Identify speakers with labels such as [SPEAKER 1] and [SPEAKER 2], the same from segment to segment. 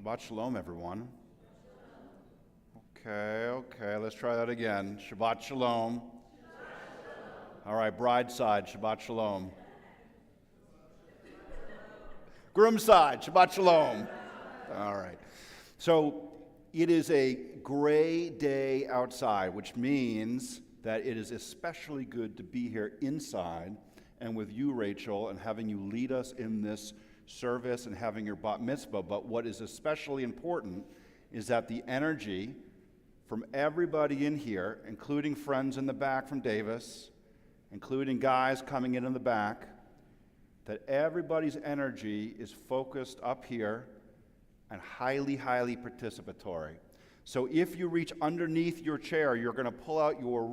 [SPEAKER 1] Shabbat Shalom, everyone. Okay, let's try that again. Shabbat Shalom. All right, bride side, Shabbat Shalom. Groom side, Shabbat Shalom. All right. So it is a gray day outside, which means that it is especially good to be here inside and with you, Rachel, and having you lead us in this service and having your bat mitzvah. But what is especially important is that the energy from everybody in here, including friends in the back from Davis, including guys coming in the back, that everybody's energy is focused up here and highly, highly participatory. So if you reach underneath your chair, you're going to pull out your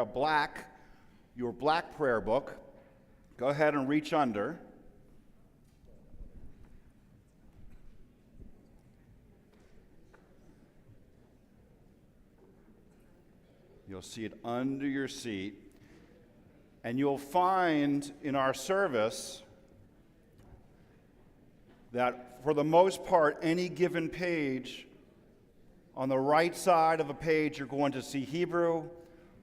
[SPEAKER 1] black prayer book. Go ahead and reach under. You'll see it under your seat. And you'll find in our service that for the most part, any given page, on the right side of a page, you're going to see Hebrew.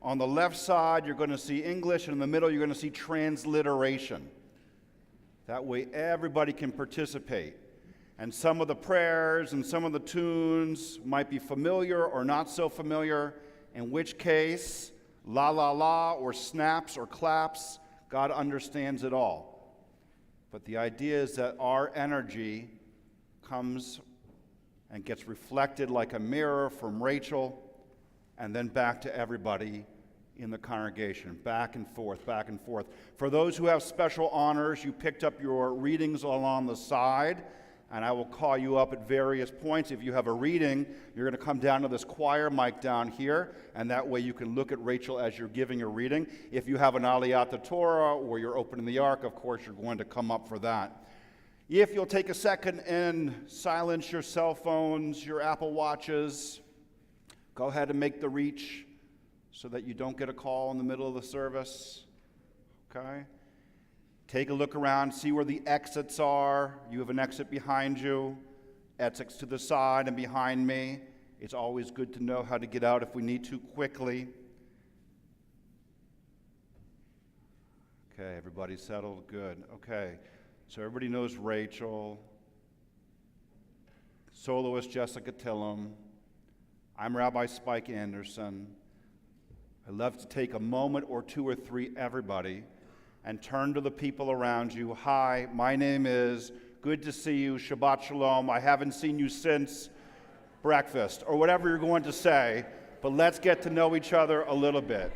[SPEAKER 1] On the left side, you're going to see English. And in the middle, you're going to see transliteration. That way, everybody can participate. And some of the prayers and some of the tunes might be familiar or not so familiar, in which case, la la la, or snaps or claps, God understands it all. But the idea is that our energy comes and gets reflected like a mirror from Rachel and then back to everybody in the congregation, back and forth, back and forth. For those who have special honors, you picked up your readings along the side, and I will call you up at various points. If you have a reading, you're going to come down to this choir mic down here, and that way you can look at Rachel as you're giving a reading. If you have an Aliyat Torah or you're opening the Ark, of course, you're going to come up for that. If you'll take a second and silence your cell phones, your Apple Watches, go ahead and make the reach so that you don't get a call in the middle of the service, okay? Take a look around, see where the exits are. You have an exit behind you, exits to the side and behind me. It's always good to know how to get out if we need to quickly. Okay, everybody settled? Good. Okay, so everybody knows Rachel, soloist Jessica Tillum. I'm Rabbi Spike Anderson. I'd love to take a moment or two or three, everybody, and turn to the people around you. Hi, my name is, good to see you, Shabbat Shalom. I haven't seen you since breakfast, or whatever you're going to say, but let's get to know each other a little bit.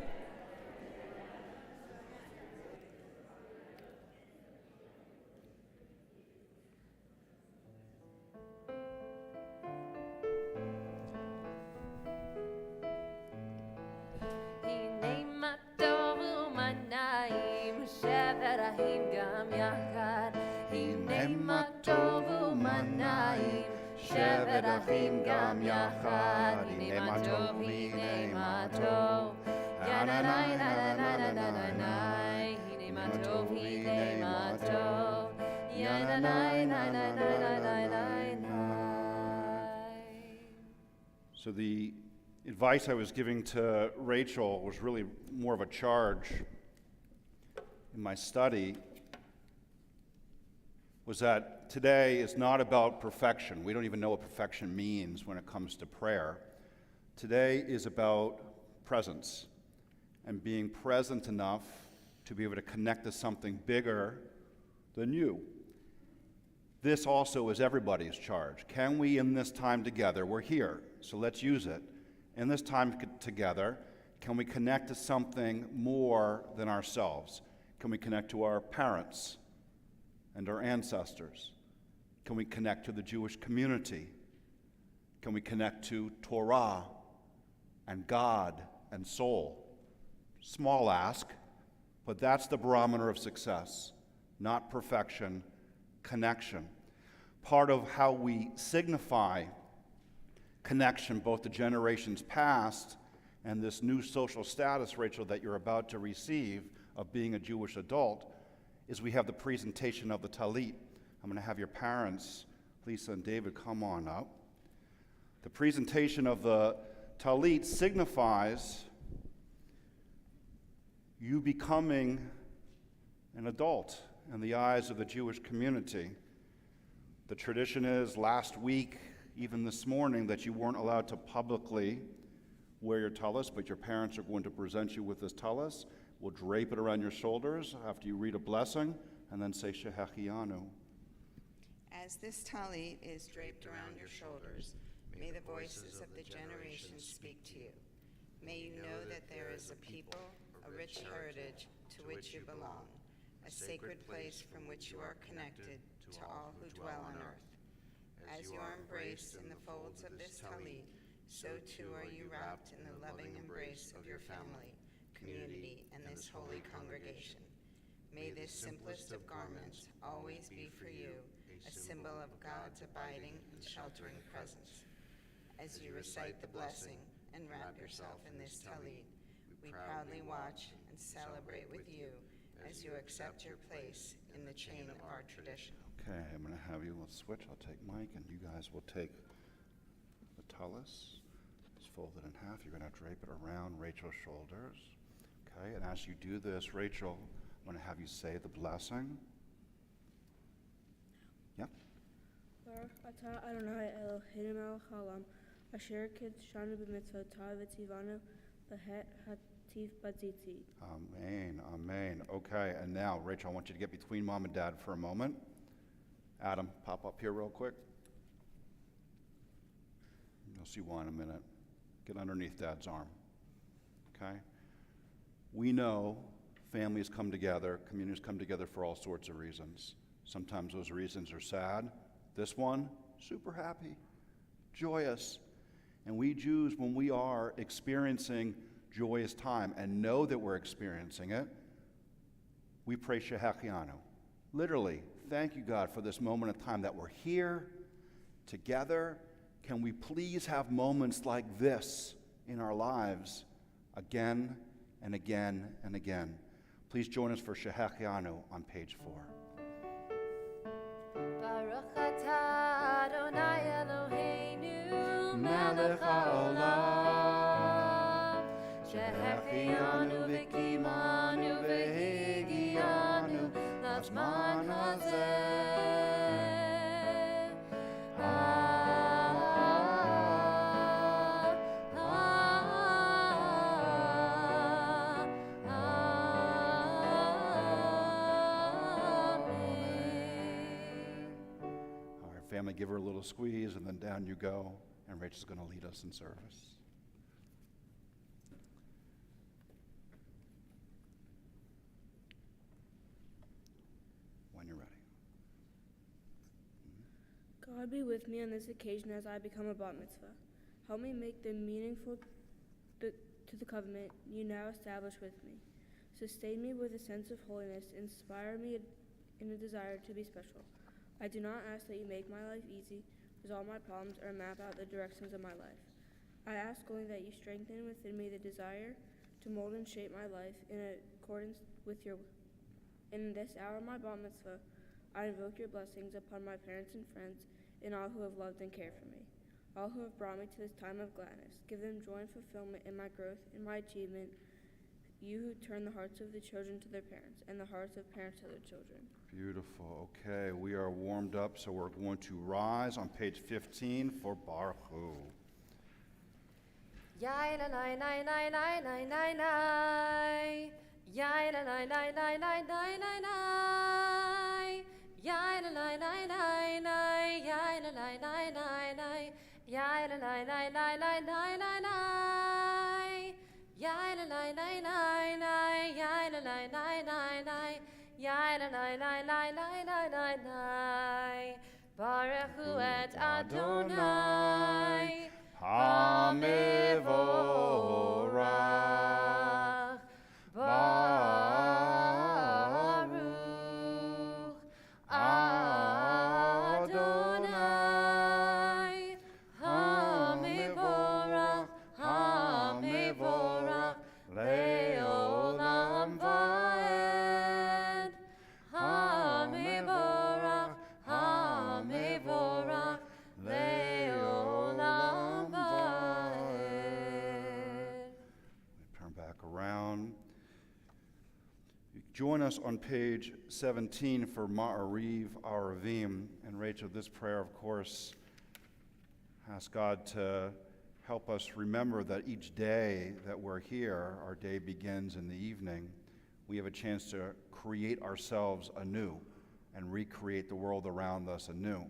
[SPEAKER 1] So the advice I was giving to Rachel was really more of a charge in my study, was that today is not about perfection. We don't even know what perfection means when it comes to prayer. Today is about presence and being present enough to be able to connect to something bigger than you. This also is everybody's charge. Can we, in this time together, we're here, so let's use it. In this time together, can we connect to something more than ourselves? Can we connect to our parents and our ancestors? Can we connect to the Jewish community? Can we connect to Torah and God and soul? Small ask, but that's the barometer of success, not perfection, connection. Part of how we signify connection, both the generations past and this new social status, Rachel, that you're about to receive of being a Jewish adult, is we have the presentation of the talit. I'm going to have your parents Lisa and David, come on up. The presentation of the Talit signifies you becoming an adult in the eyes of the Jewish community. The tradition is last week, even this morning, that you weren't allowed to publicly wear your tallis, but your parents are going to present you with this tallis. We'll drape it around your shoulders after you read a blessing, and then say Shehechianu.
[SPEAKER 2] As this talit is draped around your shoulders, may the voices of the generations speak to you. May you know that there is a people, a rich heritage to which you belong, a sacred place from which you are connected to all who dwell on earth. As you are embraced in the folds of this talit, so too are you wrapped in the loving embrace of your family, community, and this holy congregation. May this simplest of garments always be for you a symbol of God's abiding and sheltering presence. As you recite the blessing and wrap yourself in this talit, we proudly watch and celebrate with you as you accept your place in the chain of our tradition.
[SPEAKER 1] Okay, I'm going to have you, let's switch. I'll take Mike, and you guys will take the tallis. Just fold it in half. You're going to drape it around Rachel's shoulders. Okay, and as you do this, Rachel, I'm going to have you say the blessing. Yep.
[SPEAKER 3] Baruch atah Adonai Eloheinu melech haolam, asher kidshanu b'mitzvot v'tzivanu b'het hativ b'tzitzit.
[SPEAKER 1] Amen, amen. Okay, and now, Rachel, I want you to get between Mom and Dad for a moment. Adam, pop up here real quick. You'll see why in a minute. Get underneath Dad's arm. Okay? We know families come together, communities come together for all sorts of reasons. Sometimes those reasons are sad. This one, super happy, joyous. And we Jews, when we are experiencing joyous time and know that we're experiencing it, we pray Shehechianu. Literally, thank you, God, for this moment of time that we're here together. Can we please have moments like this in our lives again and again and again? Please join us for Shehechianu on page 4.
[SPEAKER 4] Baruch atah Adonai Eloheinu melech haolam, shehechianu v'kimanu v'higianu lazman hazeh.
[SPEAKER 1] Family, give her a little squeeze, and then down you go, and Rachel's going to lead us in service. When you're ready.
[SPEAKER 3] God be with me on this occasion as I become a bat mitzvah. Help me make them meaningful to the covenant you now establish with me. Sustain me with a sense of holiness. Inspire me in a desire to be special. I do not ask that you make my life easy, resolve my problems, or map out the directions of my life. I ask only that you strengthen within me the desire to mold and shape my life in accordance with your will. In this hour of my bat mitzvah, I invoke your blessings upon my parents and friends and all who have loved and cared for me, all who have brought me to this time of gladness. Give them joy and fulfillment in my growth and my achievement, you who turn the hearts of the children to their parents and the hearts of parents to their children.
[SPEAKER 1] Beautiful. Okay, we are warmed up, so we're going to rise on page 15 for Baruch Hu.
[SPEAKER 4] Yai la la la la la la la la. Yai la la la la la la la la. Yai la la la la la. Yai la la la la la. Yai la la la la la la la la. Yai la la la la la. Yai la la la la la. Yai la la la la la la la la. Baruch Hu et Adonai HaMevorach. Baruch Adonai HaMevorach, HaMevorach Le'olam Va'ed. HaMevorach, HaMevorach
[SPEAKER 1] Join us on page 17 for Ma'ariv Aravim. And Rachel, this prayer, of course, asks God to help us remember that each day that we're here, our day begins in the evening. We have a chance to create ourselves anew and recreate the world around us anew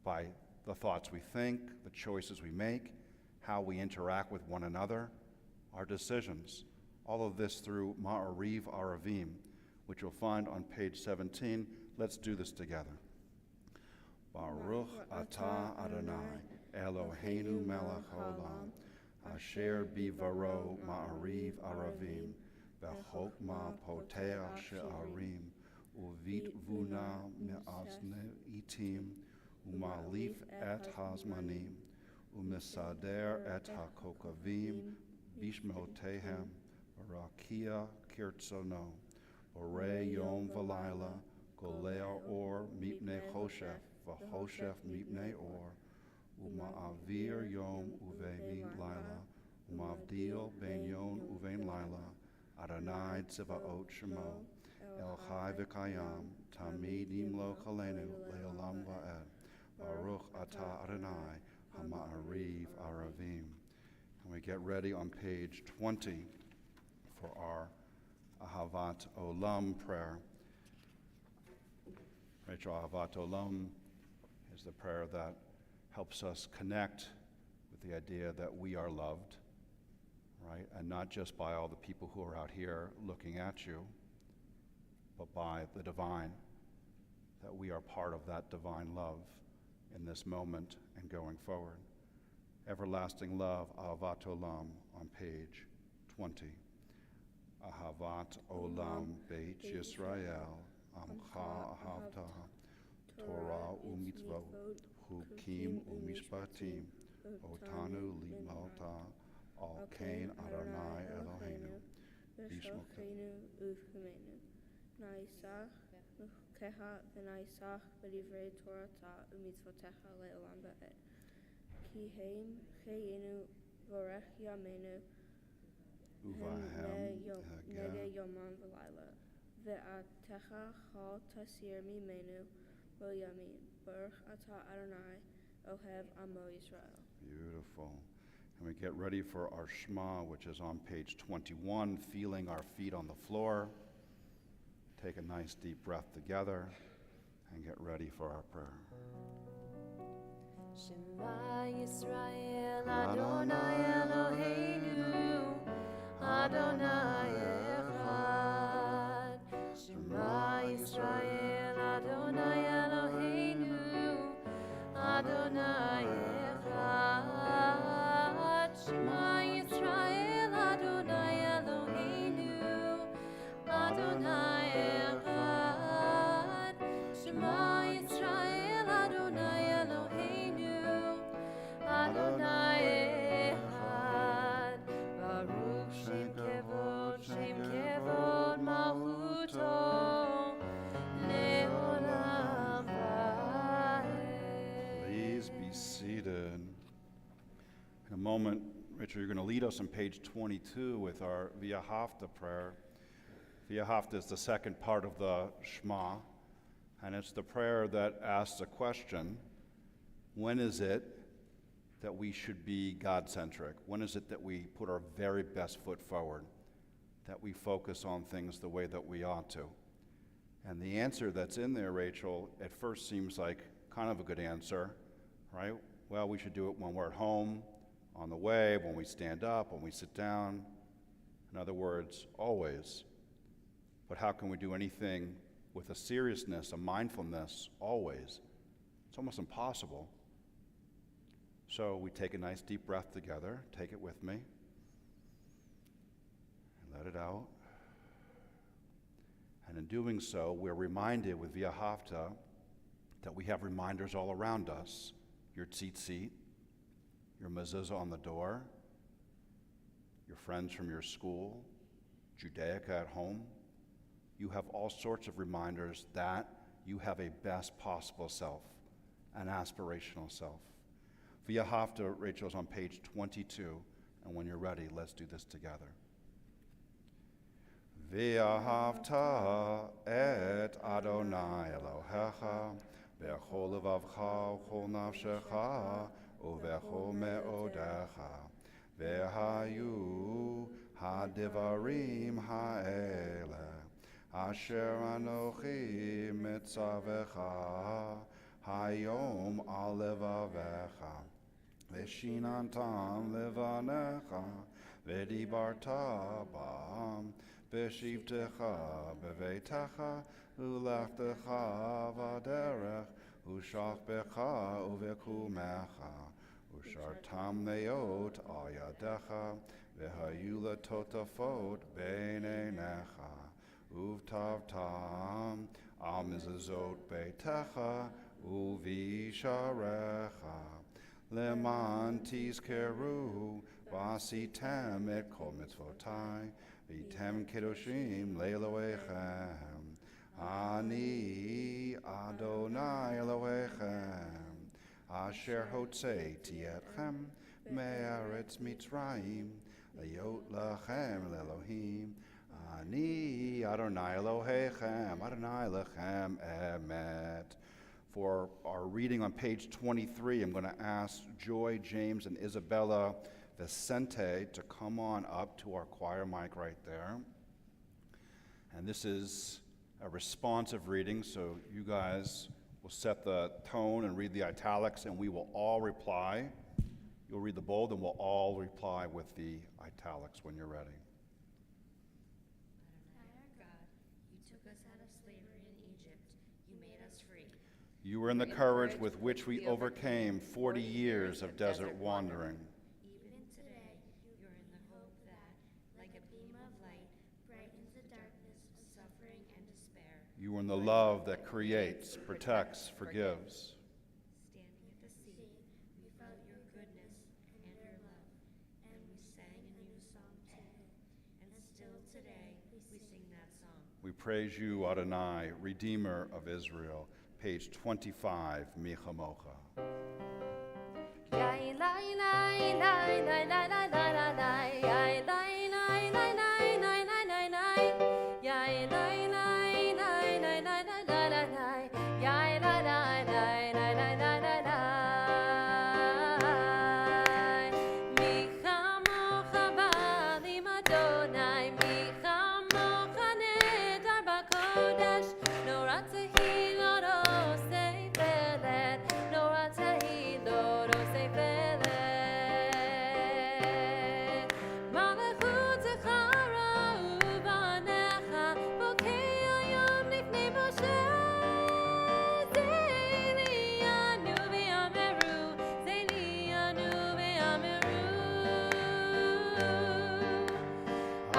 [SPEAKER 1] by the thoughts we think, the choices we make, how we interact with one another, our decisions. All of this through Ma'ariv Aravim, which you'll find on page 17. Let's do this together. Baruch atah Adonai, Eloheinu melech haolam, asher bivaro Ma'ariv Aravim, bechokma poteach she'arim, uvit vuna me'azne itim, umalif et hazmanim, umisader et hakokavim, bishmotehem, barakia kirtsono, Ore yom v'layla, golea or mipnei choshech, v'choshech mipnei or, uma'avir yom uvein layla, umavdil ben yom uvein layla, Adonai tziva'ot shemo, El chai v'kayam, tamid yimlo chalenu, le'olam va'ed, Baruch atah Adonai, ha'ma'ariv aravim. And we get ready on page 20 for our Ahavat Olam prayer. Rachel, Ahavat Olam is the prayer that helps us connect with the idea that we are loved, right? And not just by all the people who are out here looking at you, but by the divine, that we are part of that divine love in this moment and going forward. Everlasting love, Ahavat Olam, on page 20. Ahavat Olam Beit Yisrael, Amcha Ahavta, Torah u'mitzvot, Chukim u'mishpatim, Otanu limalta, Al Kain Adonai Eloheinu, Bishmokeinu
[SPEAKER 3] uv'chameinu, Naisach nukeha v'naisach b'divrei Torata u'mitzvotecha le'olam ba'ed, Ki heim cheyenu v'orech yameinu,
[SPEAKER 1] Uvahem
[SPEAKER 3] Nege Yomam V'Layla, Ve'atecha Chal Tasir Mimenu, Lo Yamin, Baruch Atah Adonai, Ohev Amo Yisrael.
[SPEAKER 1] Beautiful. And we get ready for our Shema, which is on page 21, feeling our feet on the floor. Take a nice deep breath together and get ready for our prayer.
[SPEAKER 4] Shema Yisrael Adonai Eloheinu Adonai Echad. Shema Yisrael Adonai Eloheinu Adonai Echad. Shema Yisrael Adonai Eloheinu Adonai Echad. Shema Yisrael Adonai Eloheinu Adonai Echad. Baruch Shem Kevod Malchuto Le'olam Va'ed.
[SPEAKER 1] Please be seated. In a moment, Richard, you're going to lead us on page 22 with our V'ahavta prayer. V'ahavta is the second part of the Shema, and it's the prayer that asks a question: when is it that we should be God-centric? When is it that we put our very best foot forward, that we focus on things the way that we ought to? And the answer that's in there, Rachel, at first seems like kind of a good answer, right? Well, we should do it when we're at home, on the way, when we stand up, when we sit down. In other words, always. But how can we do anything with a seriousness, a mindfulness, always? It's almost impossible. So we take a nice deep breath together. Take it with me. And let it out. And in doing so, we're reminded with V'ahavta that we have reminders all around us. Your tzitzit, your mezuzah on the door, your friends from your school, Judaica at home. You have all sorts of reminders that you have a best possible self, an aspirational self. V'ahavta, Rachel, is on page 22, and when you're ready, let's do this together. V'ahavta et Adonai Elohecha b'chol levavcha u'chol nafshecha u'v'chol me'odecha v'hayu hadivarim ha'ele asher anochi mitzavecha hayom al levavecha v'shinantam levanecha v'dibarta bam B'shivtecha b'veitecha u'lachtecha v'derech u'shachbecha u'vekumecha u'shartam neot al yadecha v'hayu letotafot b'neinecha uvtavtam al mizazot beitecha u'visharecha leman tizkeru v'asitem et kol mitzvotai V'tem kedoshim le'Elohechem, Ani Adonai Elohechem, Asher hotzeiti etchem me'eretz Mitzrayim, le'yot lachem le'Elohim, Ani Adonai Elohechem, Adonai Lechem emet. For our reading on page 23, I'm going to ask Joy, James, and Isabella Vicente to come on up to our choir mic right there. And this is a responsive reading, so you guys will set the tone and read the italics, and we will all reply. You'll read the bold, and we'll all reply with the italics when you're ready.
[SPEAKER 4] Adonai our God, you took us out of slavery in Egypt. You made us free.
[SPEAKER 1] You were in the courage with which we overcame 40 years of desert wandering.
[SPEAKER 4] Even today, you're in the hope that, like a beam of light, brightens the darkness of suffering and despair.
[SPEAKER 1] You were in the love that creates, protects, forgives.
[SPEAKER 4] Standing at the sea, we felt your goodness and your love, and we sang a new song to you. And still today, we sing that song.
[SPEAKER 1] We praise you, Adonai, Redeemer of Israel. Page 25, Michamocha.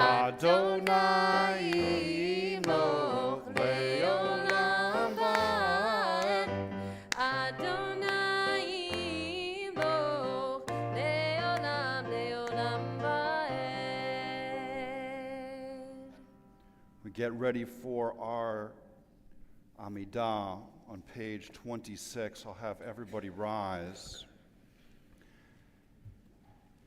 [SPEAKER 1] Adonai Imoch le'olam va'ed.
[SPEAKER 4] Adonai Imoch le'olam va'ed.
[SPEAKER 1] We get ready for our Amidah on page 26. I'll have everybody rise.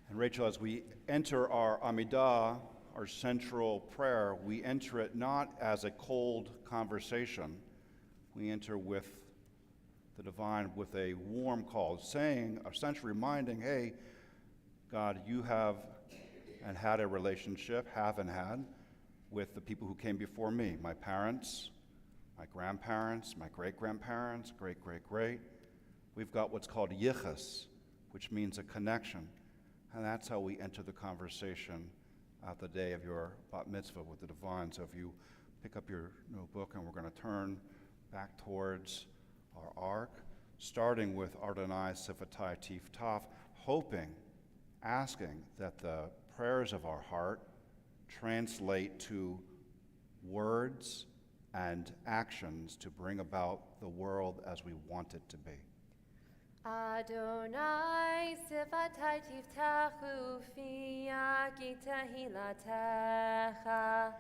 [SPEAKER 1] And Rachel, as we enter our Amidah, our central prayer, we enter it not as a cold conversation. We enter with the divine with a warm call, saying, essentially reminding, hey, God, you have and had a relationship, have and had, with the people who came before me, my parents, my grandparents, my great-grandparents, great-great-great. We've got what's called yichus, which means a connection. And that's how we enter the conversation at the day of your bat mitzvah with the divine. So if you pick up your notebook, and we're going to turn back towards our ark, starting with Adonai Sifatai Tif Taf, hoping, asking that the prayers of our heart translate to words and actions to bring about the world as we want it to be.
[SPEAKER 4] Adonai sifatai tiftachu fi tehillatcha.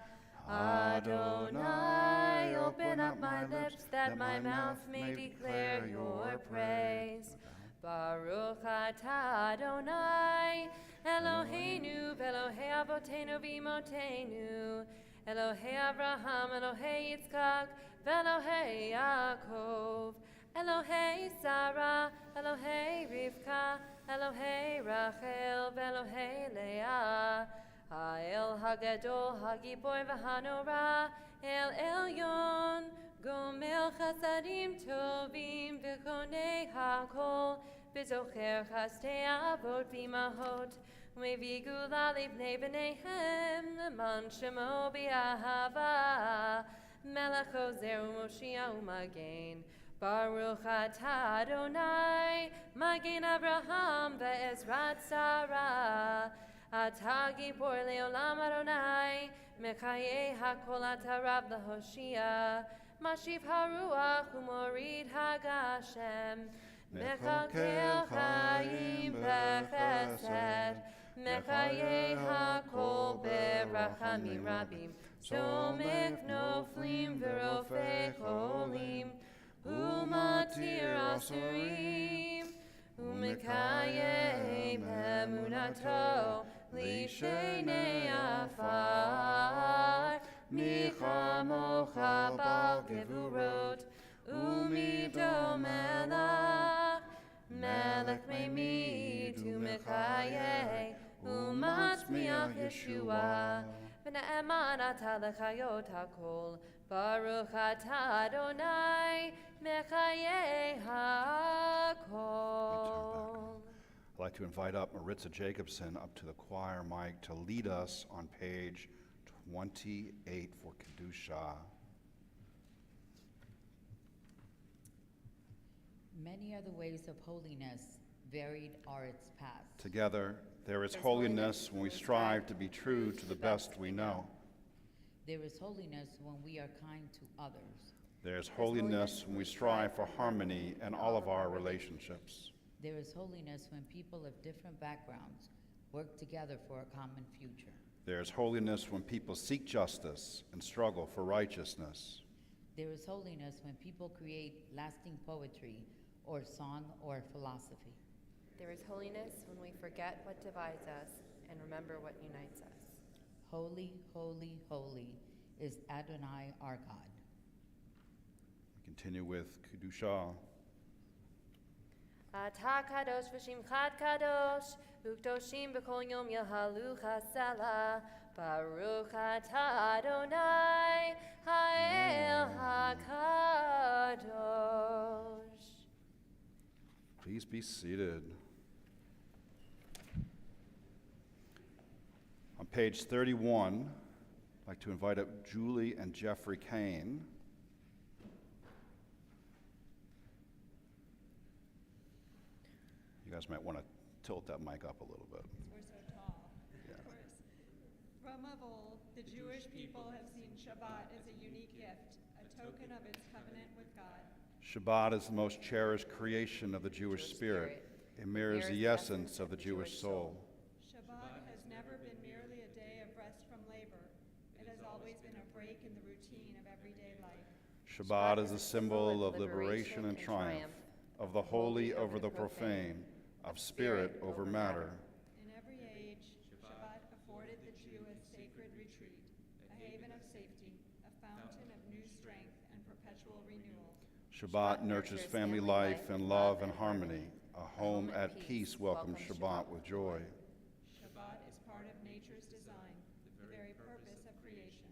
[SPEAKER 4] Adonai, open up my lips that my mouth may declare your praise. Baruch atah Adonai, Eloheinu v'Elohei avotenu v'imotenu,
[SPEAKER 5] Elohei Avraham, Elohei Yitzchak, Velohei Yaakov, Elohei Sarah, Elohei Rivka, Elohei Rachel, Velohei Leah, Ha'el Hagadol, Hagiboy V'Hanora, El Elyon, Gomel Chasadim Tovim, V'Konei HaKol, V'Zocher Chastei Avot V'Imahot, U'Mevigula Livnei B'neihem, L'man Shemo B'Ahava, Melech Ozer U'Moshia U'Magen, Baruch Atah Adonai, Magen Avraham Ve'ezrat Sarah, Atah Gibor Leolam Adonai, Mechayei HaKol Atah Rav L'Hoshia, Mashiv HaRuach U'Morid HaGashem, Mechakel Chaim B'Chesed, Mechayei HaKol B'Rachamim Rabim, Shomech Noflim V'Rofei Cholim, Umatir Asurim, Umekayem Emunato, Lishenei Afar, Michamocha Bal Gevurot, Umido Melech, Melech Meimid, Umekaye, Umatzmiach Yeshua, V'ne'eman Atah Lechayot HaKol, Baruch Atah Adonai, Mechayei HaKol.
[SPEAKER 1] I'd like to invite up Maritza Jacobson up to the choir mic to lead us on page 28 for Kedusha.
[SPEAKER 6] Many are the ways of holiness, varied are its paths.
[SPEAKER 1] Together, there is holiness when we strive to be true to the best we know.
[SPEAKER 6] There is holiness when we are kind to others.
[SPEAKER 1] There is holiness when we strive for harmony in all of our relationships.
[SPEAKER 6] There is holiness when people of different backgrounds work together for a common future.
[SPEAKER 1] There is holiness when people seek justice and struggle for righteousness.
[SPEAKER 6] There is holiness when people create lasting poetry or song or philosophy.
[SPEAKER 5] There is holiness when we forget what divides us and remember what unites us.
[SPEAKER 6] Holy, holy, holy is Adonai our God.
[SPEAKER 1] We continue with Kedusha.
[SPEAKER 5] Atah kadosh v'shimchat kadosh, ukdoshim b'kol yom yahalu chasala, Baruch atah Adonai, ha'el hakadosh.
[SPEAKER 1] Please be seated. On page 31, I'd like to invite up Julie and Jeffrey Kane. You guys might want to tilt that mic up a little bit.
[SPEAKER 7] We're so tall,
[SPEAKER 1] Yeah.
[SPEAKER 7] of course. From of old, the Jewish people have seen Shabbat as a unique gift, a token of its covenant with God.
[SPEAKER 1] Shabbat is the most cherished creation of the Jewish spirit. It mirrors the essence of the Jewish soul.
[SPEAKER 7] Shabbat has never been merely a day of rest from labor. It has always been a break in the routine of everyday life.
[SPEAKER 1] Shabbat is a symbol of liberation and triumph, of the holy over the profane, of spirit over matter.
[SPEAKER 7] In every age, Shabbat afforded the Jew a sacred retreat, a haven of safety, a fountain of new strength and perpetual renewal.
[SPEAKER 1] Shabbat nurtures family life and love and harmony. A home at peace welcomes Shabbat with joy.
[SPEAKER 7] Shabbat is part of nature's design, the very purpose of creation.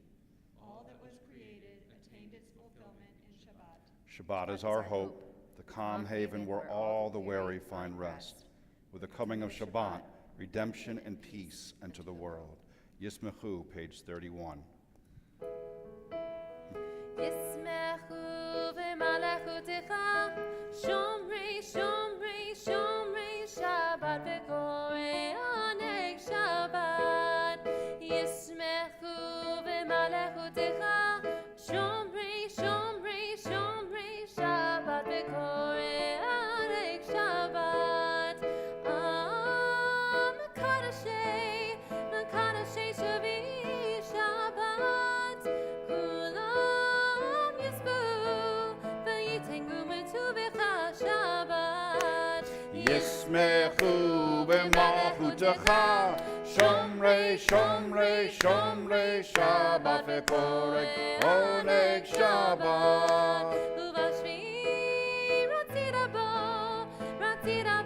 [SPEAKER 7] All that was created attained its fulfillment in Shabbat.
[SPEAKER 1] Shabbat is our hope, the calm haven where all the weary find rest. With the coming of Shabbat, redemption and peace enter the world. Yismechu, page 31.
[SPEAKER 5] Yismechu v'malachutecha, shomrei, shomrei, shomrei Shabbat v'korei anei Shabbat. Yismechu v'malachutecha, shomrei, shomrei, shomrei Shabbat v'korei anei Shabbat. Makadashei shavi Shabbat, kulam yisbu v'yitengu metuvecha Shabbat.
[SPEAKER 1] Yismechu b'malchutecha, Shomrei, Shomrei, Shomrei Shabbat v'korek oneg Shabbat.
[SPEAKER 5] ובשביעי רצית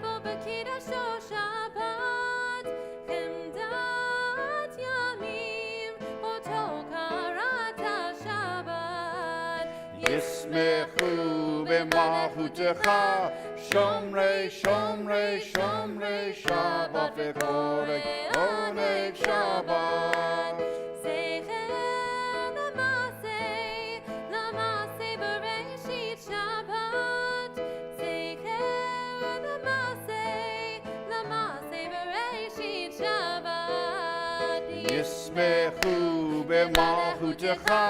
[SPEAKER 5] בו בקידשו שבת, חמדת ימים אותו קראת שבת.
[SPEAKER 1] Yismechu b'malchutecha, Shomrei, Shomrei, Shomrei Shabbat v'korek oneg Shabbat.
[SPEAKER 5] זכר למעשה בראשית שבת, זכר למעשה בראשית שבת.
[SPEAKER 1] Yismechu b'malchutecha,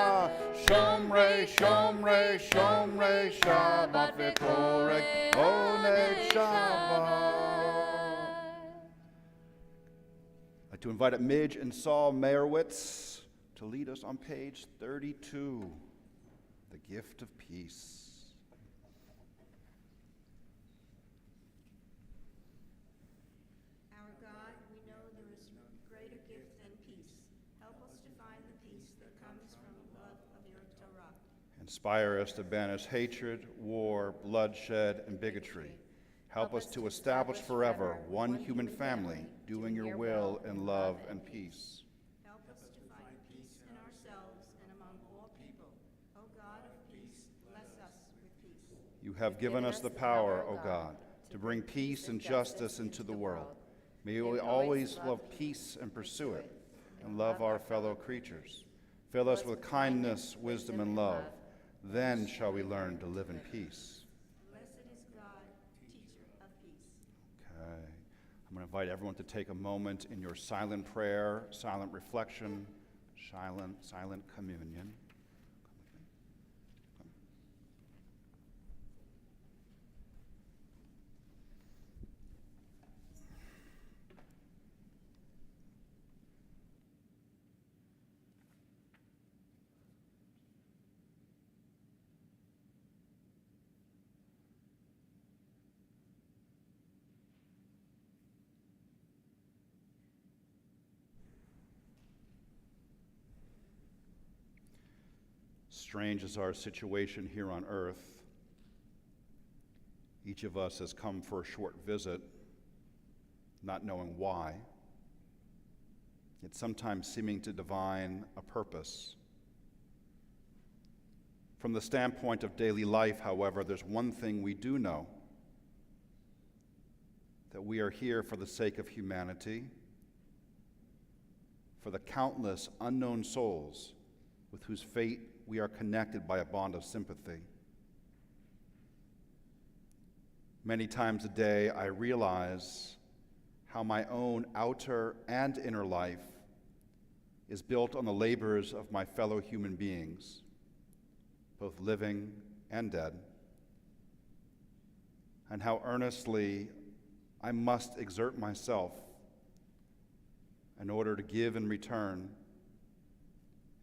[SPEAKER 1] Shomrei, Shomrei, Shomrei Shabbat v'korek oneg Shabbat. I'd like to invite up Midge and Saul Meyerowitz to lead us on page 32, The Gift of Peace.
[SPEAKER 2] Our God, we know there is no greater gift than peace. Help us to find the peace that comes from the love of your Torah.
[SPEAKER 1] Inspire us to banish hatred, war, bloodshed, and bigotry. Help us to establish forever one human family, doing your will in love and peace.
[SPEAKER 2] Help us to find peace in ourselves and among all people. O God of peace, bless us with peace.
[SPEAKER 1] You have given us the power, O God, to bring peace and justice into the world. May we always love peace and pursue it, and love our fellow creatures. Fill us with kindness, wisdom, and love. Then shall we learn to live in peace.
[SPEAKER 2] Blessed is God, teacher of peace.
[SPEAKER 1] Okay. I'm going to invite everyone to take a moment in your silent prayer, silent reflection, silent communion. Strange as our situation here on earth, each of us has come for a short visit, not knowing why, yet sometimes seeming to divine a purpose. From the standpoint of daily life, however, there's one thing we do know, that we are here for the sake of humanity, for the countless unknown souls with whose fate we are connected by a bond of sympathy. Many times a day, I realize how my own outer and inner life is built on the labors of my fellow human beings, both living and dead, and how earnestly I must exert myself in order to give in return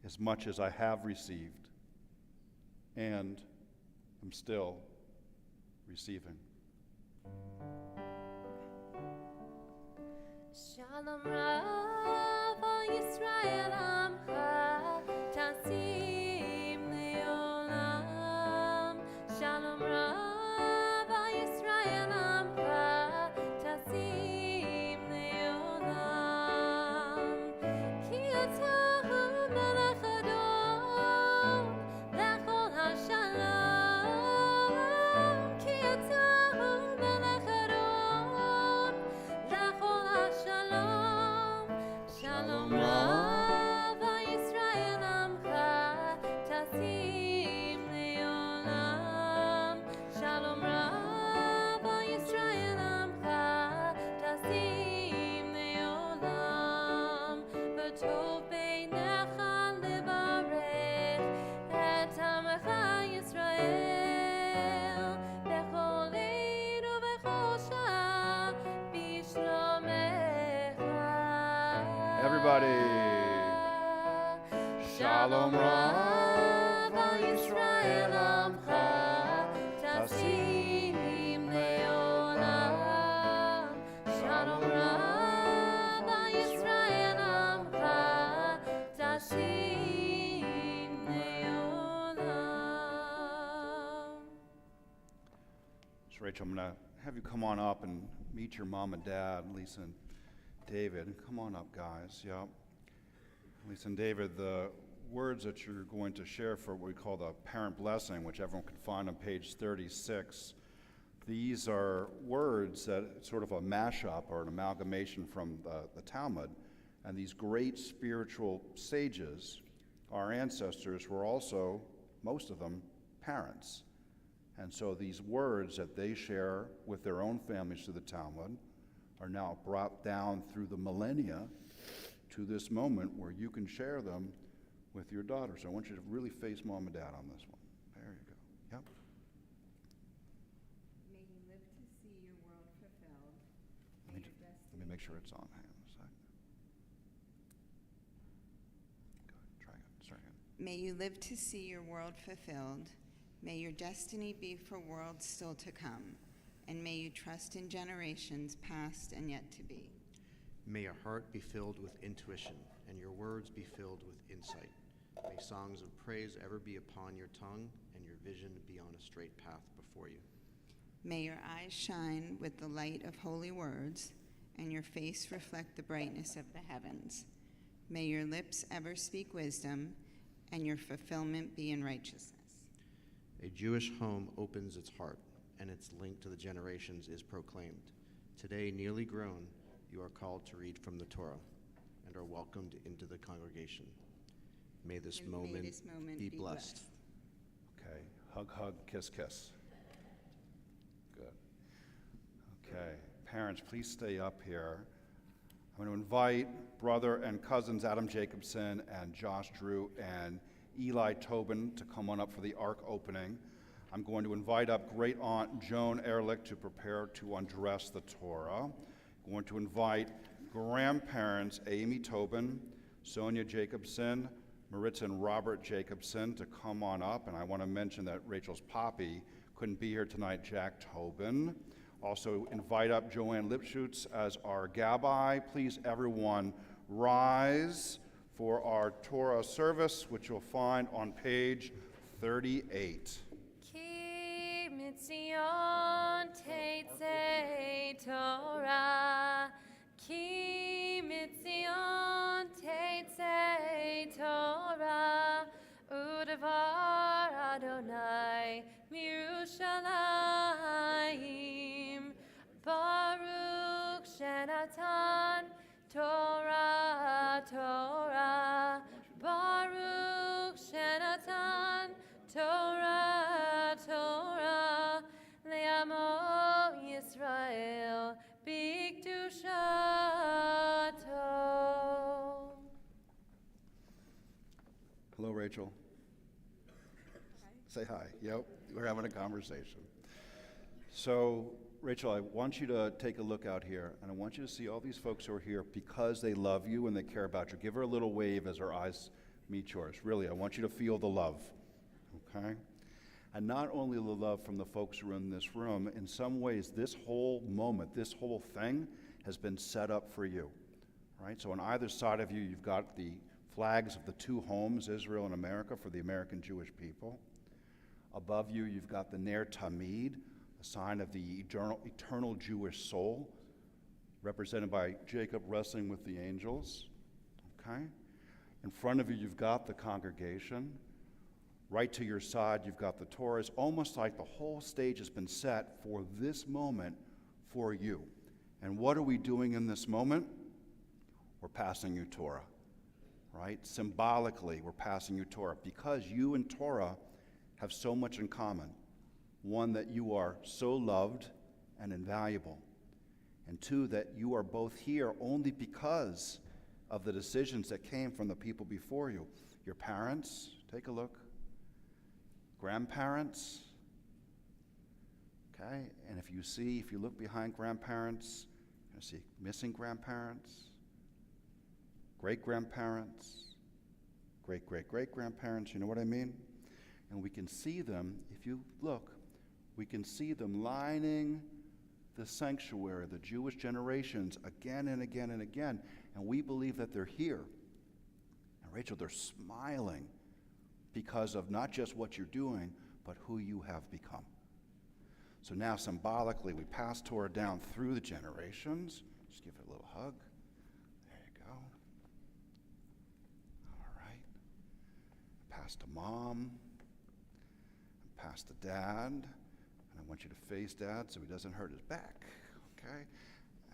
[SPEAKER 1] as much as I have received and am still receiving.
[SPEAKER 5] Shalom Rav al Yisrael Amcha Tasim Leolam. Shalom Rav al Yisrael Amcha Tasim Leolam. Ki atahu melech Adon lechol hashalom. Ki atahu melech Adon lechol hashalom. Shalom Rav al Yisrael Amcha Tasim Leolam. Shalom Rav al Yisrael Amcha Tasim Leolam. V'tov beinecha levarech et Amcha Yisrael bechol leil uvechol shah bishlomecha.
[SPEAKER 1] Everybody, Shalom Rav al Yisrael Amcha
[SPEAKER 5] Tasim Leolam. Shalom Rav al Yisrael
[SPEAKER 1] So Rachel, I'm going to have you come on up and meet your mom and dad, Lisa and David. Come on up, guys. Yep. Lisa and David, the words that you're going to share for what we call the parent blessing, which everyone can find on page 36, these are words that sort of a mashup or an amalgamation from the Talmud. And these great spiritual sages, our ancestors, were also, most of them, parents. And so these words that they share with their own families through the Talmud are now brought down through the millennia to this moment where you can share them with your daughter. So I want you to really face mom and dad on this one. There you go. Yep.
[SPEAKER 2] May you live to see your world fulfilled.
[SPEAKER 1] Let me make sure it's on. Hang on a sec. Go ahead. Try again. Start again.
[SPEAKER 2] May you live to see your world fulfilled. May your destiny be for worlds still to come. And may you trust in generations past and yet to be.
[SPEAKER 8] May your heart be filled with intuition, and your words be filled with insight. May songs of praise ever be upon your tongue, and your vision be on a straight path before you.
[SPEAKER 2] May your eyes shine with the light of holy words, and your face reflect the brightness of the heavens. May your lips ever speak wisdom, and your fulfillment be in righteousness.
[SPEAKER 8] A Jewish home opens its heart, and its link to the generations is proclaimed. Today, nearly grown, you are called to read from the Torah and are welcomed into the congregation. May this moment be blessed.
[SPEAKER 1] Okay. Hug, hug, kiss, kiss. Good. Okay. Parents, please stay up here. I'm going to invite brother and cousins Adam Jacobson and Josh Drew and Eli Tobin to come on up for the ark opening. I'm going to invite up great aunt Joan Ehrlich to prepare to undress the Torah. I'm going to invite grandparents Amy Tobin, Sonia Jacobson, Maritza and Robert Jacobson to come on up. And I want to mention that Rachel's poppy couldn't be here tonight, Jack Tobin. Also invite up Joanne Lipschutz as our gabbai. Please, everyone, rise for our Torah service, which you'll find on page 38.
[SPEAKER 5] Ki mitzion teitzei Torah, Ki mitzion teitzei Torah, Udevar Adonai Mirushalayim, Baruch Shenatan Torah, Torah, Baruch Shenatan Torah, Torah, Le'amo Yisrael, B'Kedushato.
[SPEAKER 1] Hello, Rachel. Say hi. Yep, we're having a conversation. So, Rachel, I want you to take a look out here, and I want you to see all these folks who are here because they love you and they care about you. Give her a little wave as her eyes meet yours. Really, I want you to feel the love, okay? And not only the love from the folks who are in this room, in some ways, this whole moment, this whole thing has been set up for you, right? So on either side of you, you've got the flags of the two homes, Israel and America, for the American Jewish people. Above you, you've got the Ner Tamid, a sign of the eternal Jewish soul, represented by Jacob wrestling with the angels, okay? In front of you, you've got the congregation. Right to your side, you've got the Torah. It's almost like the whole stage has been set for this moment for you. And what are we doing in this moment? We're passing you Torah, right? Symbolically, we're passing you Torah because you and Torah have so much in common. One, that you are so loved and invaluable. And two, that you are both here only because of the decisions that came from the people before you. Your parents, take a look. Grandparents, okay? And if you look behind grandparents, you're going to see missing grandparents, great-grandparents, great-great-great-grandparents, you know what I mean? And we can see them, if you look, we can see them lining the sanctuary, the Jewish generations, again and again and again, and we believe that they're here. And Rachel, they're smiling because of not just what you're doing, but who you have become. So now symbolically, we pass Torah down through the generations. Just give it a little hug. There you go. All right. Pass to mom. Pass to dad. And I want you to face dad so he doesn't hurt his back. Okay?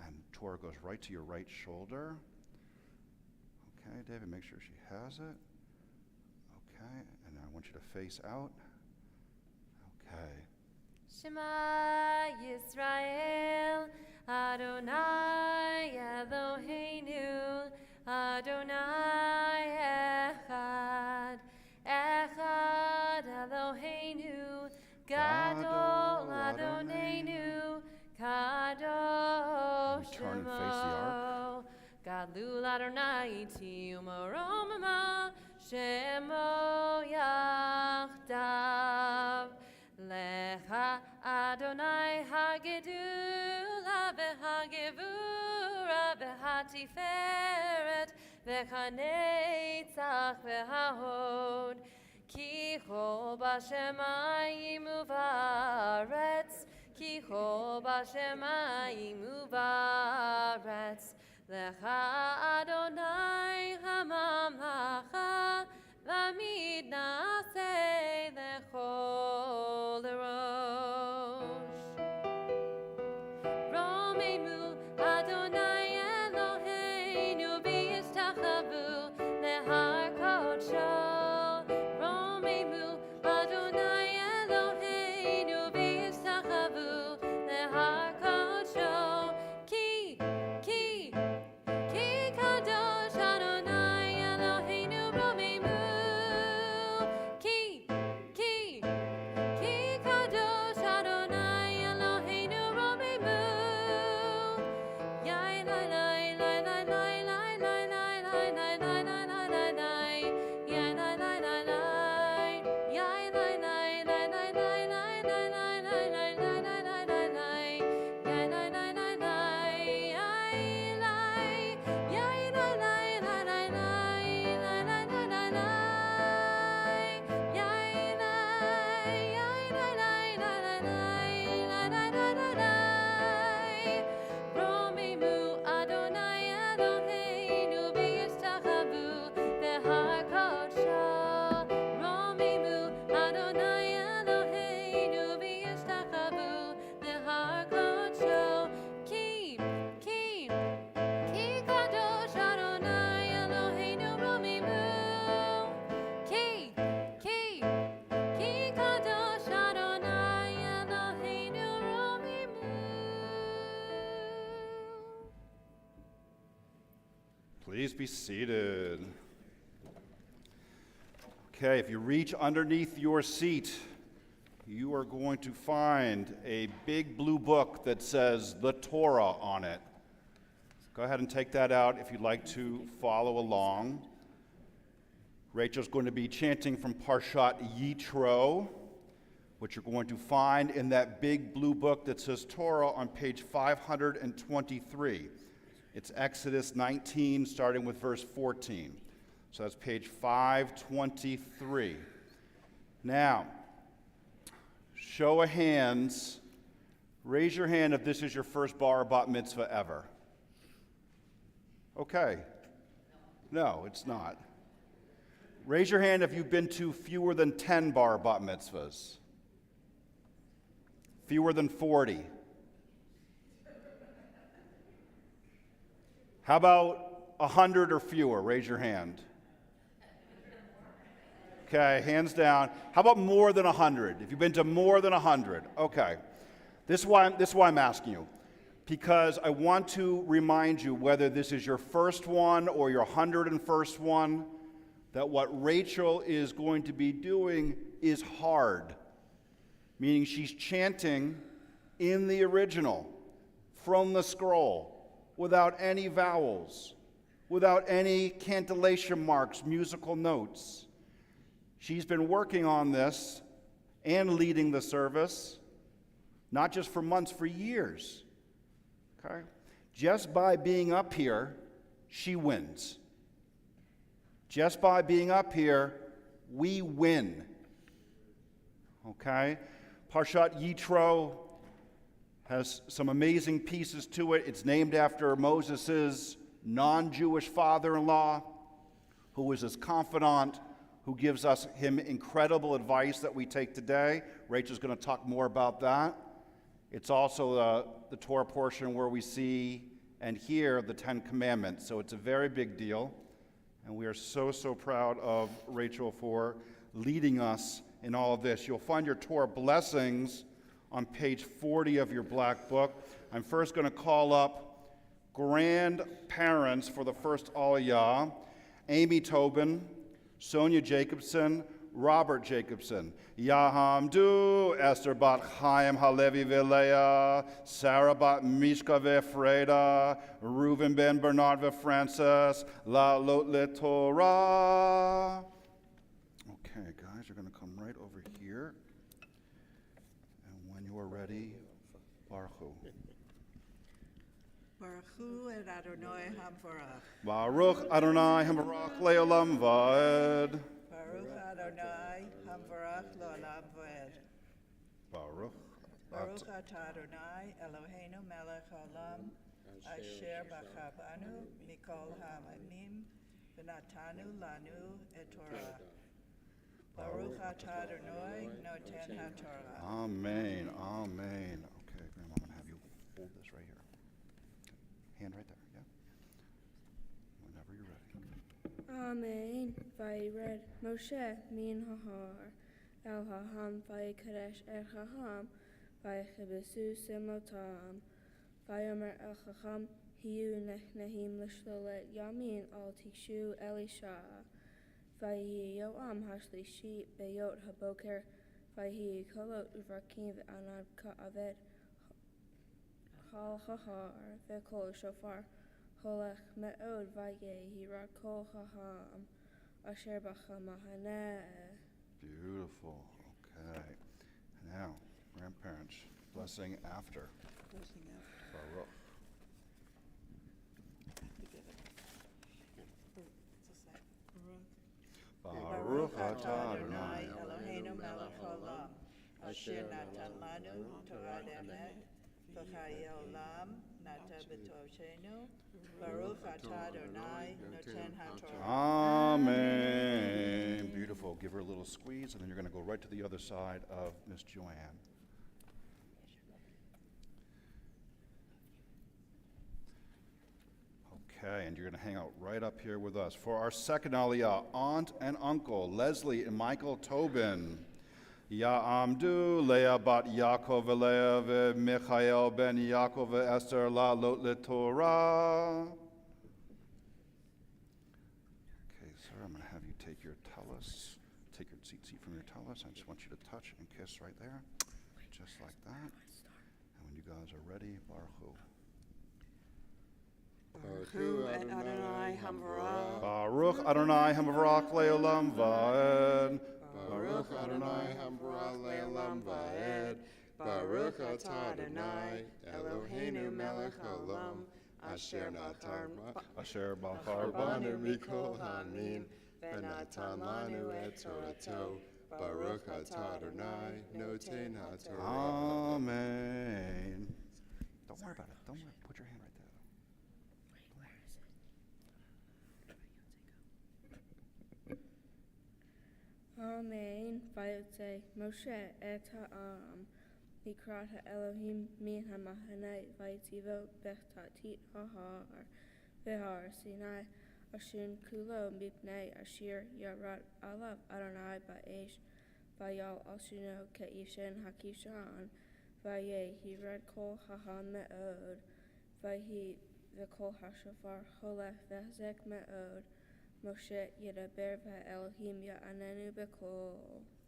[SPEAKER 1] And Torah goes right to your right shoulder. Okay, David, make sure she has it. Okay, and I want you to face out. Okay.
[SPEAKER 5] Shema Yisrael, Adonai Eloheinu, Adonai Echad, Echad Eloheinu, Gadol Adonenu, Kadosh
[SPEAKER 1] Turn and face the ark.
[SPEAKER 5] Gadlul Adonai Tiyumaromama, Shemo Yachdav. Lecha Adonai Hagedula v'Hagevura v'Hatiferet v'Chanetzach v'Hahod Ki Ho b'Shemayim u'va'aretz Ki Ho b'Shemayim u'va'aretz Lecha Adonai hamamlacha V'amid na'aseh lechol erosh. Romemu Adonai Eloheinu v'yishtachavu lehar kodsho. Romemu Adonai Eloheinu v'yishtachavu lehar kodsho. Ki kadosh Adonai Eloheinu romemu.
[SPEAKER 1] Please be seated. Okay, if you reach underneath your seat, you are going to find a big blue book that says the Torah on it. Go ahead and take that out if you'd like to follow along. Rachel's going to be chanting from Parshat Yitro, which you're going to find in that big blue book that says Torah on page 523. It's Exodus 19, starting with verse 14. So that's page 523. Now, show of hands. Raise your hand if this is your first bar or bat mitzvah ever. Okay. No, it's not. Raise your hand if you've been to fewer than 10 bar or bat mitzvahs. Fewer than 40. How about 100 or fewer? Raise your hand. Okay, hands down. How about more than 100? If you've been to more than 100, okay. This is why I'm asking you. Because I want to remind you, whether this is your first one or your 101st one, that what Rachel is going to be doing is hard. Meaning she's chanting in the original, from the scroll, without any vowels, without any cantillation marks, musical notes. She's been working on this and leading the service, not just for months, for years. Okay? Just by being up here, she wins. Just by being up here, we win. Okay? Parshat Yitro Has some amazing pieces to it. It's named after Moses' non-Jewish father-in-law, who was his confidant, who gives us him incredible advice that we take today. Rachel's going to talk more about that. It's also the Torah portion where we see and hear the Ten Commandments. So it's a very big deal. And we are so, so proud of Rachel for leading us in all of this. You'll find your Torah blessings on page 40 of your black book. I'm first going to call up grandparents for the first Aliyah: Amy Tobin, Sonia Jacobson, Robert Jacobson, Yahamdu, Esther bat Chaim Halevi Velea, Sarah bat Mishka Vefreda, Reuven ben Bernard Francis, La Lot Le Torah. Okay, guys, you're going to come right over here. And when you are ready, Baruch Hu.
[SPEAKER 2] Baruch Hu et Adonai Hamvarach.
[SPEAKER 1] Baruch Adonai Hamvarach Leolam Vaed.
[SPEAKER 2] Baruch Adonai Hamvarach L'olam Vaed.
[SPEAKER 1] Baruch
[SPEAKER 2] Baruch atah Adonai Eloheinu melech haolam asher b'chabanu mikol ha'amim v'natanu lanu et Torah. Baruch atah Adonai noten ha'Torah.
[SPEAKER 1] Amen. Amen. Okay, Grandma, I'm going to have you hold this right here. Hand right there, yeah? Whenever you're ready.
[SPEAKER 3] Amen. Vayred Moshe min hahar el haham vaykadesh el haham vaychebesu semotam vayomer el haham hiu nechnehim l'shlolet yamin al tikshu elisha vayi yoam hashlishi beyot haboker vayi kolot uvrakim v'anad ka'aved hal hahar v'kol shofar holech me'od vayehi rakol haham asher b'chamahaneh.
[SPEAKER 1] Beautiful. Okay. Now, grandparents, blessing after. Baruch. Baruch atah Adonai
[SPEAKER 2] Eloheinu melech haolam asher natan lanu Torah emet v'chayei olam nata b'tovshenu. Baruch atah Adonai noten ha'Torah.
[SPEAKER 1] Amen. Beautiful. Give her a little squeeze, and then you're going to go right to the other side of Miss Joanne. Okay, and you're going to hang out right up here with us. For our second Aliyah, aunt and uncle, Leslie and Michael Tobin. Ya'amdu Leah bat Yaakov Leah Michael ben Yaakov Esther la lot le Torah. Okay, sir, I'm going to have you take your tallis, take your seat from your tallis. I just want you to touch and kiss right there, just like that. And when you guys are ready, Baruch Hu.
[SPEAKER 2] Baruch Hu et Adonai Hamvarach.
[SPEAKER 1] Baruch Adonai Hamvarach Leolam Vaed.
[SPEAKER 9] Baruch Adonai Hamvarach Leolam Vaed. Baruch atah Adonai Eloheinu melech haolam asher bachar banu mikol ha'amim v'natan lanu et Torato. Baruch atah Adonai noten ha'Torah.
[SPEAKER 1] Amen. Don't worry about it. Don't worry. Put your hand right there.
[SPEAKER 3] Amen. Vayotze Moshe et ha'am mikrat ha'Elohim min ha'mahaneh vayitzivo bechtatit ha'har v'har Sinai ashun kulo mipnei ashir yarat alav Adonai ba'esh vayal ashuno ke'ishen hakishan vayeh hirad kol ha'ham me'od vayhi v'kol ha'shofar holech v'hazek me'od Moshe Yedaber Elohim Ya'anenu Bekol.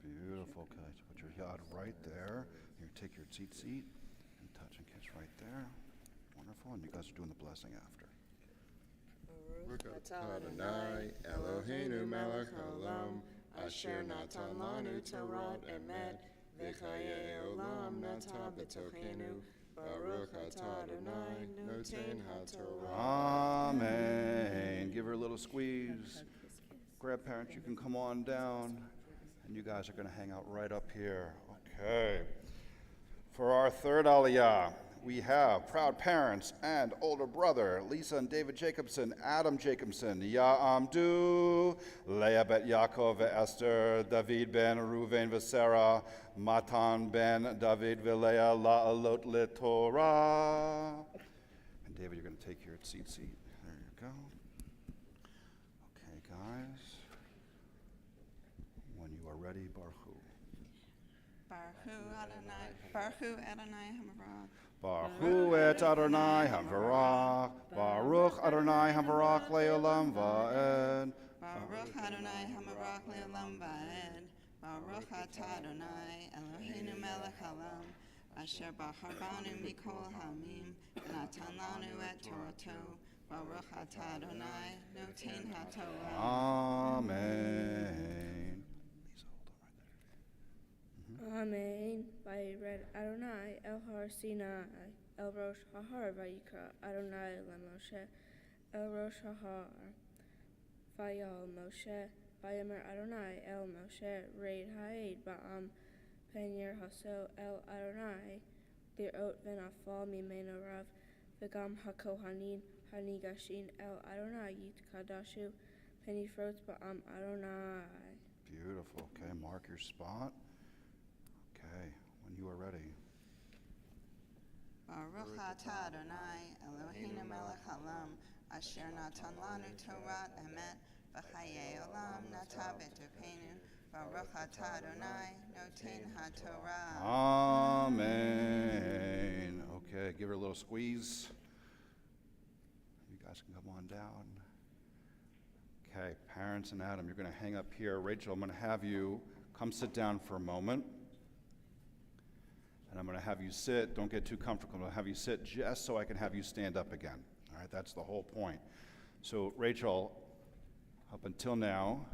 [SPEAKER 1] Beautiful, guys. Put your yad right there. You take your seat and touch and kiss right there. Wonderful. And you guys are doing the blessing after.
[SPEAKER 9] Baruch atah Adonai Eloheinu melech haolam asher natan lanu Torah emet v'chayei olam nata b'tochenu. Baruch atah Adonai noten ha'Torah.
[SPEAKER 1] Amen. Give her a little squeeze. Grandparents, you can come on down. And you guys are going to hang out right up here. Okay. For our third Aliyah, we have proud parents and older brother, Lisa and David Jacobson, Adam Jacobson, Ya'amdu, Leah bet Yaakov Esther, David ben Reuven v'Sarah, Matan ben David v'Leah la'alot leTorah. And David, you're going to take your seat. There you go. Okay, guys. When you are ready, Baruch Hu.
[SPEAKER 2] Baruch Hu Adonai Hamarach.
[SPEAKER 1] Baruch Hu et Adonai Havarach. Baruch Adonai Havarach le'olam va'ed.
[SPEAKER 2] Baruch Adonai Hamarach le'olam va'ed. Baruch atah Adonai Eloheinu melech haolam, asher bachar banu mikol ha'amim, v'natan lanu et Torato. Baruch atah Adonai noten ha'torah.
[SPEAKER 1] Amen.
[SPEAKER 3] Amen. Vayred Adonai El Har Sinai El Rosh Hahar Vayikra Adonai LeMoshe El Rosh Hahar Vayal Moshe Vayomer Adonai El Moshe Reid Haed Ba'am Penyer Haso El Adonai Lirot Venafal Mimeno Rav V'gam HaKohanin Hanigashin El Adonai Yit Kadashu Penifrot Ba'am Adonai.
[SPEAKER 1] Beautiful. Okay, mark your spot. Okay, when you are ready.
[SPEAKER 2] Baruch atah Adonai Eloheinu melech haolam, asher natan lanu Torah emet v'chayei olam nata b'tokeinu. Baruch atah Adonai noten ha'torah.
[SPEAKER 1] Amen. Okay, give her a little squeeze. You guys can come on down. Okay, parents and Adam, you're going to hang up here. Rachel, I'm going to have you come sit down for a moment. And I'm going to have you sit. Don't get too comfortable. I'm going to have you sit just so I can have you stand up again. All right, that's the whole point. So, Rachel, up until now,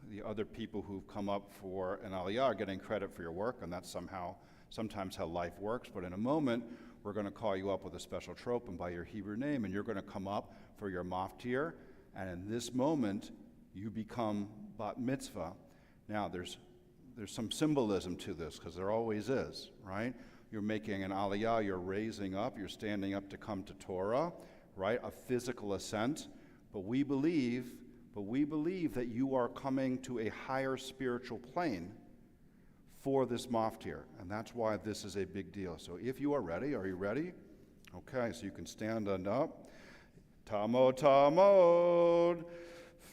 [SPEAKER 1] the other people who've come up for an aliyah are getting credit for your work, and that's sometimes how life works. But in a moment, we're going to call you up with a special trope and by your Hebrew name, and you're going to come up for your maftir. And in this moment, you become bat mitzvah. Now, there's some symbolism to this, because there always is, right? You're making an aliyah, you're raising up, you're standing up to come to Torah, right? A physical ascent. But we believe that you are coming to a higher spiritual plane for this maftir. And that's why this is a big deal. So if you are ready, are you ready? Okay, so you can stand up. Tamod, Tamod.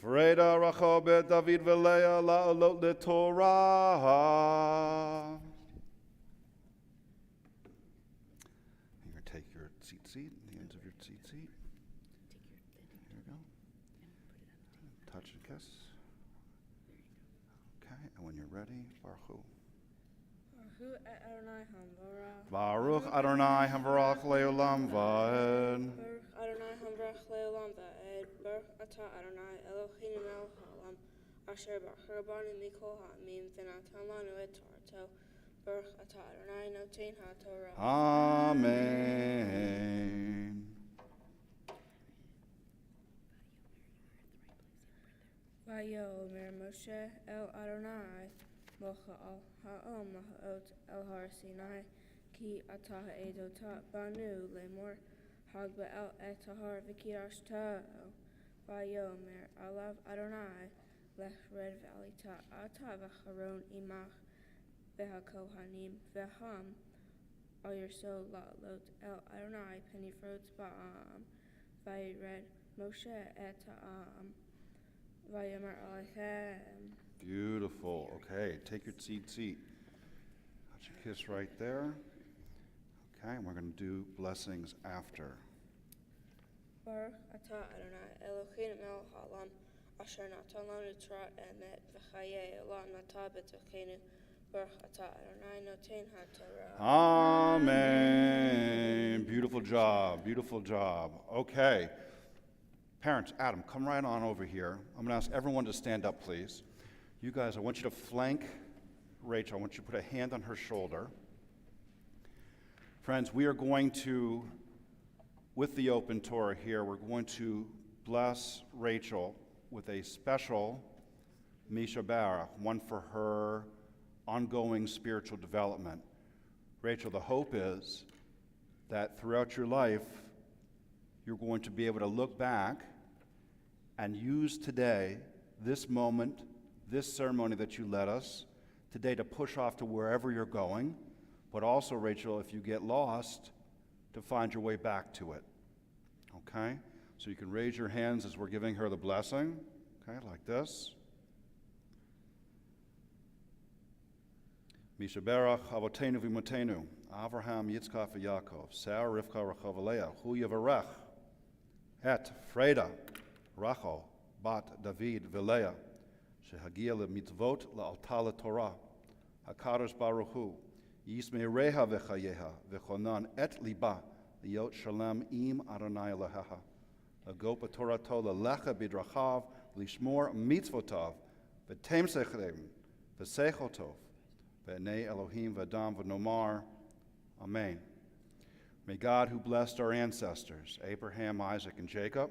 [SPEAKER 1] Freda Rachobet David Veleah la'alot leTorah. You're going to take your seat, the ends of your seat. Here we go. Touch and kiss. Okay, and when you're ready, Baruch Hu.
[SPEAKER 3] Baruch Adonai Havarach
[SPEAKER 1] Le'olam Va'ed.
[SPEAKER 3] Baruch Adonai Havarach Le'olam Va'ed. Baruch atah Adonai Eloheinu melech haolam, asher bachar banu mikol ha'amim, v'natan lanu et Torato. Baruch atah Adonai noten ha'torah.
[SPEAKER 1] Amen.
[SPEAKER 3] Vayomer Moshe El Adonai Mocha al ha'om la'ot El Har Sinai Ki atah edota banu lemor hagba el et tahar v'kirashto Vayomer alav Adonai lech red v'alita atah v'charon imach v'hakohanim v'ham al yerso la'alot El Adonai penifrot ba'am Vayred Moshe et ha'am Vayomer Alechem.
[SPEAKER 1] Beautiful. Okay, take your seat. Touch your kiss right there. Okay, and we're going to do blessings after.
[SPEAKER 3] Baruch atah Adonai Eloheinu melech haolam, asher natan lanu Torah emet v'chayei olam nata b'tokeinu. Baruch atah Adonai noten ha'torah.
[SPEAKER 1] Amen. Beautiful job. Okay. Parents, Adam, come right on over here. I'm going to ask everyone to stand up, please. You guys, I want you to flank Rachel. I want you to put a hand on her shoulder. Friends, we are going to, with the open Torah here, we're going to bless Rachel with a special Misha Barach, one for her ongoing spiritual development. Rachel, the hope is that throughout your life, you're going to be able to look back and use today, this moment, this ceremony that you led us, today to push off to wherever you're going, but also, Rachel, if you get lost, to find your way back to it. Okay? So you can raise your hands as we're giving her the blessing. Okay, like this. Mishaberach avotenu v'imotenu, Avraham, Yitzchak, v'Yaakov, Sarah, Rivka, Rachel, Leah, Hu Yavarech, Et, Freda, Rachel, Bat, David, V'Leah, Shehagia le'mitzvot la'alta le'Torah, HaKadosh Baruch Hu, Yismeireha v'chayeha, v'chonan et liba, liot shalem im Adonai Eloheha, Agop Torato le'lecha bidrachav, lishmor mitzvotav, v'tem sechrem, v'sechotov, v'nei Elohim v'adam v'nomar. Amen. May God, who blessed our ancestors, Abraham, Isaac, and Jacob,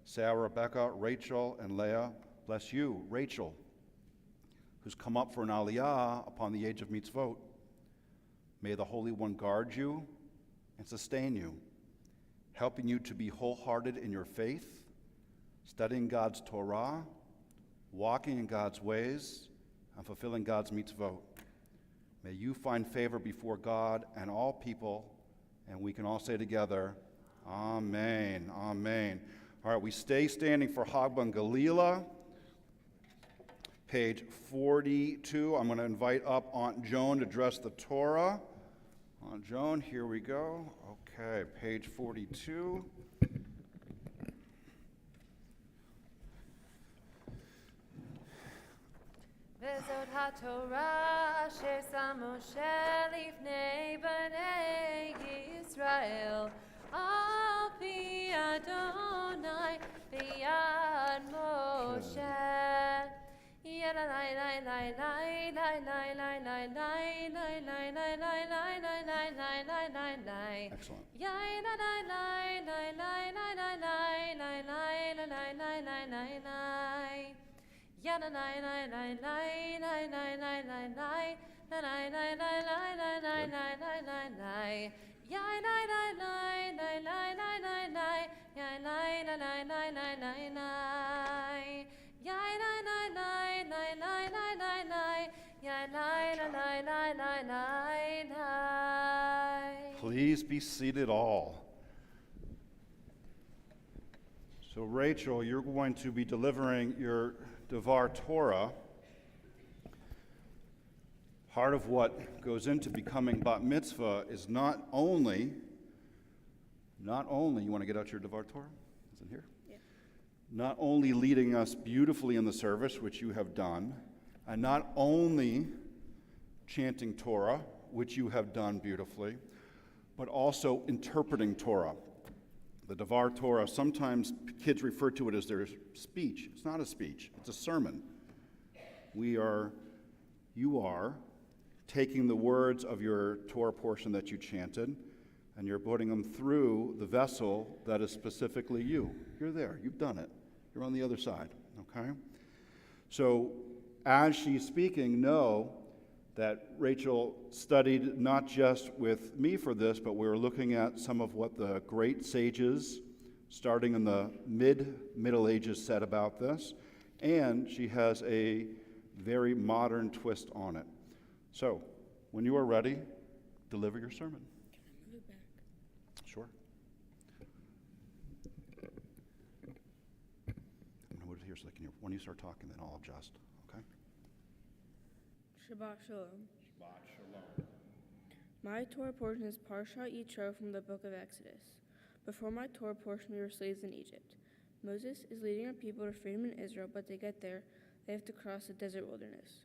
[SPEAKER 1] Sarah, Rebekah, Rachel, and Leah, bless you, Rachel, who's come up for an aliyah upon the age of mitzvot. May the Holy One guard you and sustain you, helping you to be wholehearted in your faith, studying God's Torah, walking in God's ways, and fulfilling God's mitzvot. May you find favor before God and all people, and we can all say together, Amen, Amen. All right, we stay standing for Hagban Galila, page 42. I'm going to invite up Aunt Joan to address the Torah. Aunt Joan, here we go. Okay, page 42.
[SPEAKER 5] וזאת התורה ששם משה לפני בני ישראל על פי אדוני ביד משה.
[SPEAKER 1] Excellent. Please be seated all. So Rachel, you're going to be delivering your Devar Torah. Part of what goes into becoming bat mitzvah is not only, you want to get out your Devar Torah? Is it here?
[SPEAKER 3] Yeah.
[SPEAKER 1] Not only leading us beautifully in the service, which you have done, and not only chanting Torah, which you have done beautifully, but also interpreting Torah. The Devar Torah, sometimes kids refer to it as their speech. It's not a speech, it's a sermon. You are taking the words of your Torah portion that you chanted, and you're putting them through the vessel that is specifically you. You're there, you've done it. You're on the other side, okay? So as she's speaking, know that Rachel studied not just with me for this, but we were looking at some of what the great sages, starting in the Middle Ages, said about this, and she has a very modern twist on it. So, when you are ready, deliver your sermon.
[SPEAKER 3] Can I move it back?
[SPEAKER 1] Sure. I'm going to move it here so that when you start talking, then I'll adjust, okay?
[SPEAKER 3] Shabbat Shalom.
[SPEAKER 1] Shabbat Shalom.
[SPEAKER 3] My Torah portion is Parsha Yitro from the book of Exodus. Before my Torah portion, we were slaves in Egypt. Moses is leading our people to freedom in Israel, but to get there, they have to cross the desert wilderness.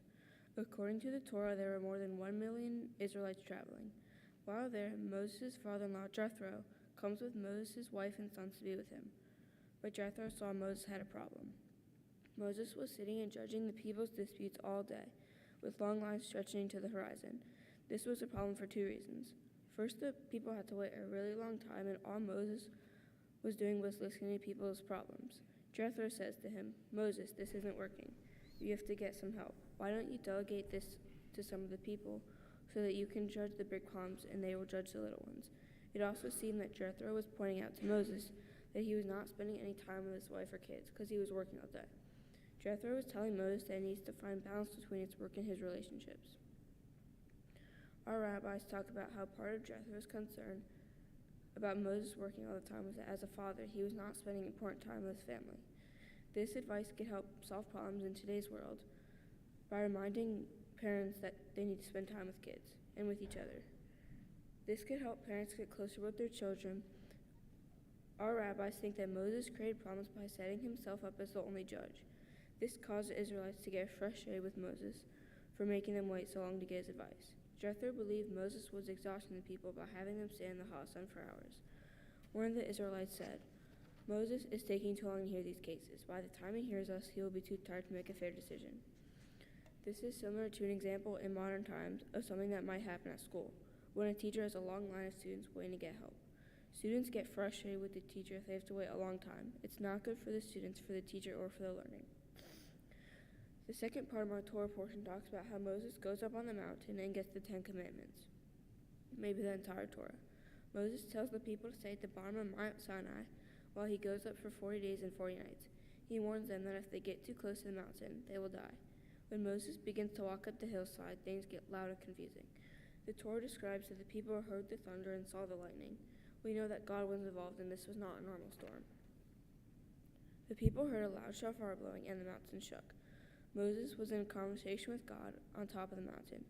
[SPEAKER 3] According to the Torah, there were more than 1 million Israelites traveling. While there, Moses' father-in-law, Jethro, comes with Moses' wife and sons to be with him. But Jethro saw Moses had a problem. Moses was sitting and judging the people's disputes all day, with long lines stretching to the horizon. This was a problem for two reasons. First, the people had to wait a really long time, and all Moses was doing was listening to people's problems. Jethro says to him, "Moses, this isn't working. You have to get some help. Why don't you delegate this to some of the people so that you can judge the big problems and they will judge the little ones? It also seemed that Jethro was pointing out to Moses that he was not spending any time with his wife or kids because he was working all day. Jethro was telling Moses that he needs to find balance between his work and his relationships. Our rabbis talk about how part of Jethro's concern about Moses working all the time was that as a father, he was not spending important time with his family. This advice could help solve problems in today's world by reminding parents that they need to spend time with kids and with each other. This could help parents get closer with their children. Our rabbis think that Moses created problems by setting himself up as the only judge. This caused the Israelites to get frustrated with Moses for making them wait so long to get his advice. Jethro believed Moses was exhausting the people by having them stand in the hot sun for hours. One of the Israelites said, "Moses is taking too long to hear these cases. By the time he hears us, he will be too tired to make a fair decision." This is similar to an example in modern times of something that might happen at school, when a teacher has a long line of students waiting to get help. Students get frustrated with the teacher if they have to wait a long time. It's not good for the students, for the teacher, or for the learning. The second part of our Torah portion talks about how Moses goes up on the mountain and gets the 10 Commandments, maybe the entire Torah. Moses tells the people to stay at the bottom of Mount Sinai while he goes up for 40 days and 40 nights. He warns them that if they get too close to the mountain, they will die. When Moses begins to walk up the hillside, things get loud and confusing. The Torah describes that the people heard the thunder and saw the lightning. We know that God was involved and this was not a normal storm. The people heard a loud shofar blowing and the mountain shook. Moses was in a conversation with God on top of the mountain.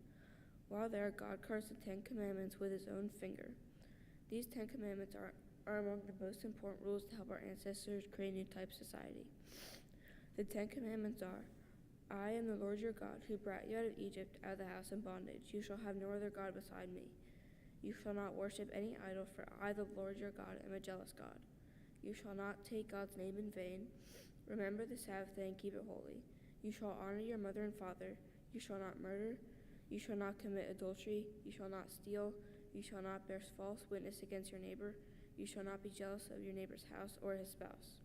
[SPEAKER 3] While there, God carves the 10 Commandments with his own finger. These 10 Commandments are among the most important rules to help our ancestors create a new type of society. The 10 Commandments are, "I am the Lord your God, who brought you out of Egypt, out of the house of bondage. You shall have no other God beside me. You shall not worship any idol, for I, the Lord your God, am a jealous God. You shall not take God's name in vain. Remember the Sabbath day and keep it holy. You shall honor your mother and father. You shall not murder. You shall not commit adultery. You shall not steal. You shall not bear false witness against your neighbor. You shall not be jealous of your neighbor's house or his spouse."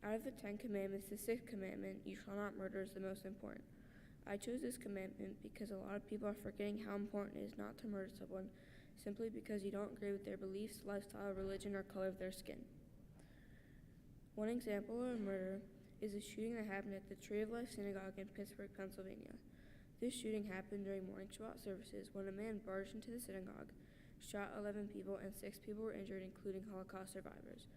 [SPEAKER 3] Out of the 10 Commandments, the 6th commandment, "You shall not murder," is the most important. I chose this commandment because a lot of people are forgetting how important it is not to murder someone simply because you don't agree with their beliefs, lifestyle, religion, or color of their skin. One example of a murder is a shooting that happened at the Tree of Life Synagogue in Pittsburgh, Pennsylvania. This shooting happened during morning Shabbat services when a man barged into the synagogue, shot 11 people, and 6 people were injured, including Holocaust survivors.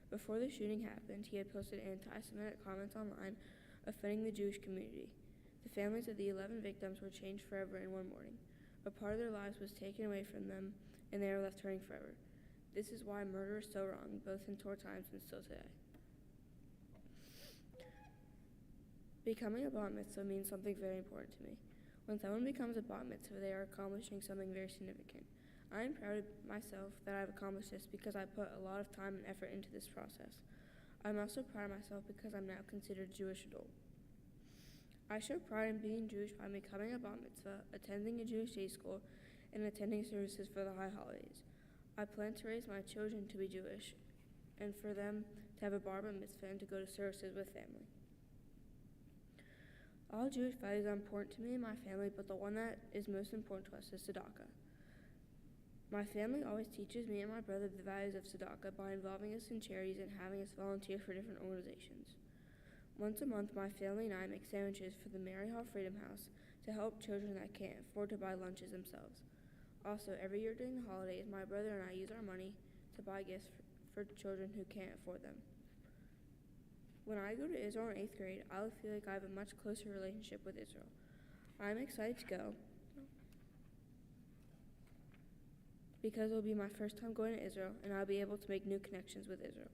[SPEAKER 3] Before the shooting happened, he had posted anti-Semitic comments online offending the Jewish community. The families of the 11 victims were changed forever in one morning. A part of their lives was taken away from them, and they are left hurting forever. This is why murder is so wrong, both in Torah times and still today. Becoming a bat mitzvah means something very important to me. When someone becomes a bat mitzvah, they are accomplishing something very significant. I am proud of myself that I have accomplished this because I put a lot of time and effort into this process. I'm also proud of myself because I'm now considered a Jewish adult. I show pride in being Jewish by becoming a bat mitzvah, attending a Jewish day school, and attending services for the high holidays. I plan to raise my children to be Jewish and for them to have a bar mitzvah and to go to services with family. All Jewish values are important to me and my family, but the one that is most important to us is tzedakah. My family always teaches me and my brother the values of tzedakah by involving us in charities and having us volunteer for different organizations. Once a month, my family and I make sandwiches for the Mary Hall Freedom House to help children that can't afford to buy lunches themselves. Also, every year during the holidays, my brother and I use our money to buy gifts for children who can't afford them. When I go to Israel in 8th grade, I will feel like I have a much closer relationship with Israel. I'm excited to go because it will be my first time going to Israel, and I'll be able to make new connections with Israel.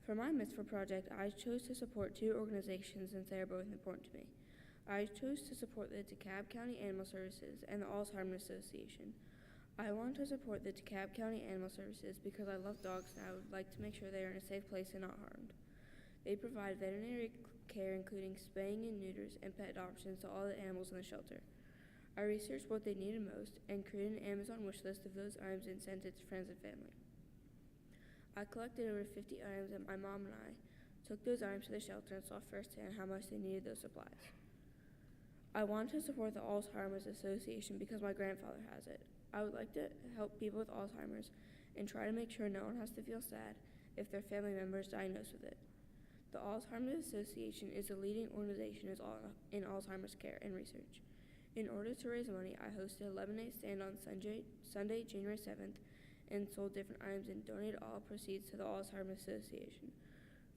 [SPEAKER 3] For my mitzvah project, I chose to support 2 organizations since they are both important to me. I chose to support the DeKalb County Animal Services and the Alzheimer's Association. I want to support the DeKalb County Animal Services because I love dogs and I would like to make sure they are in a safe place and not harmed. They provide veterinary care including spaying and neuters and pet adoptions to all the animals in the shelter. I researched what they needed most and created an Amazon wish list of those items and sent it to friends and family. I collected over 50 items and my mom and I took those items to the shelter and saw firsthand how much they needed those supplies. I wanted to support the Alzheimer's Association because my grandfather has it. I would like to help people with Alzheimer's and try to make sure no one has to feel sad if their family member is diagnosed with it. The Alzheimer's Association is a leading organization in Alzheimer's care and research. In order to raise money, I hosted a lemonade stand on Sunday, January 7th, and sold different items and donated all proceeds to the Alzheimer's Association.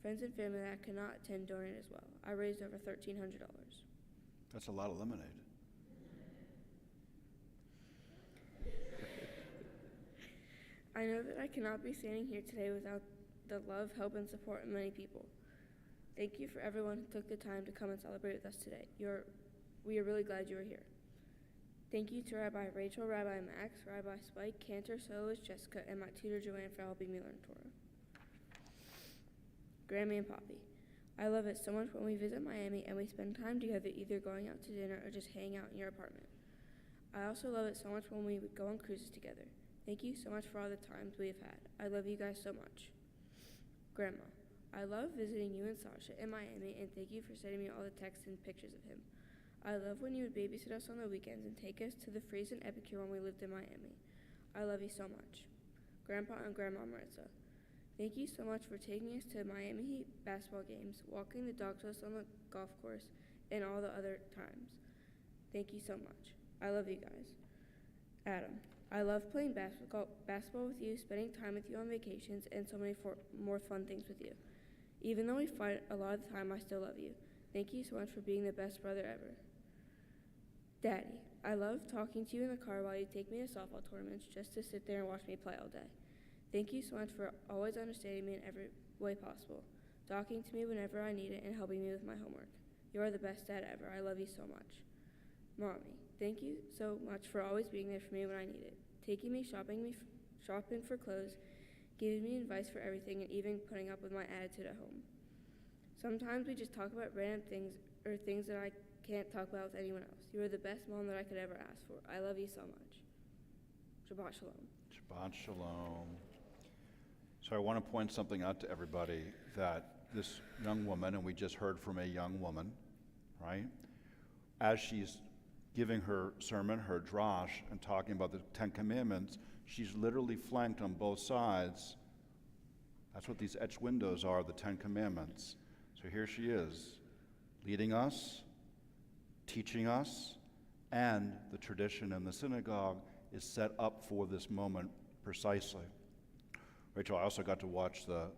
[SPEAKER 3] Friends and family that could not attend donated as well. I raised over $1,300.
[SPEAKER 1] That's a lot of lemonade.
[SPEAKER 3] I know that I cannot be standing here today without the love, help, and support of many people. Thank you for everyone who took the time to come and celebrate with us today. We are really glad you are here. Thank you to Rabbi Rachel, Rabbi Max, Rabbi Spike, Cantor, Soloist, Jessica, and my tutor Joanne for helping me learn Torah. Grammy and Poppy, I love it so much when we visit Miami and we spend time together either going out to dinner or just hanging out in your apartment. I also love it so much when we go on cruises together. Thank you so much for all the times we have had. I love you guys so much. Grandma, I love visiting you and Sasha in Miami, and thank you for sending me all the texts and pictures of him. I love when you would babysit us on the weekends and take us to the Freeze and Epicure when we lived in Miami. I love you so much. Grandpa and Grandma Maritza, thank you so much for taking us to Miami Heat basketball games, walking the dogs with us on the golf course, and all the other times. Thank you so much. I love you guys. Adam, I love playing basketball with you, spending time with you on vacations, and so many more fun things with you. Even though we fight a lot of the time, I still love you. Thank you so much for being the best brother ever. Daddy, I love talking to you in the car while you take me to softball tournaments just to sit there and watch me play all day. Thank you so much for always understanding me in every way possible, talking to me whenever I need it, and helping me with my homework. You are the best dad ever. I love you so much. Mommy, thank you so much for always being there for me when I need it, taking me shopping for clothes, giving me advice for everything, and even putting up with my attitude at home. Sometimes we just talk about random things or things that I can't talk about with anyone else. You are the best mom that I could ever ask for. I love you so much. Shabbat Shalom.
[SPEAKER 1] Shabbat Shalom. So I want to point something out to everybody, that this young woman, and we just heard from a young woman, right? As she's giving her sermon, her drash, and talking about the Ten Commandments, she's literally flanked on both sides. That's what these etched windows are, the Ten Commandments. So here she is, leading us, teaching us, and the tradition in the synagogue is set up for this moment precisely. Rachel, I also got to watch the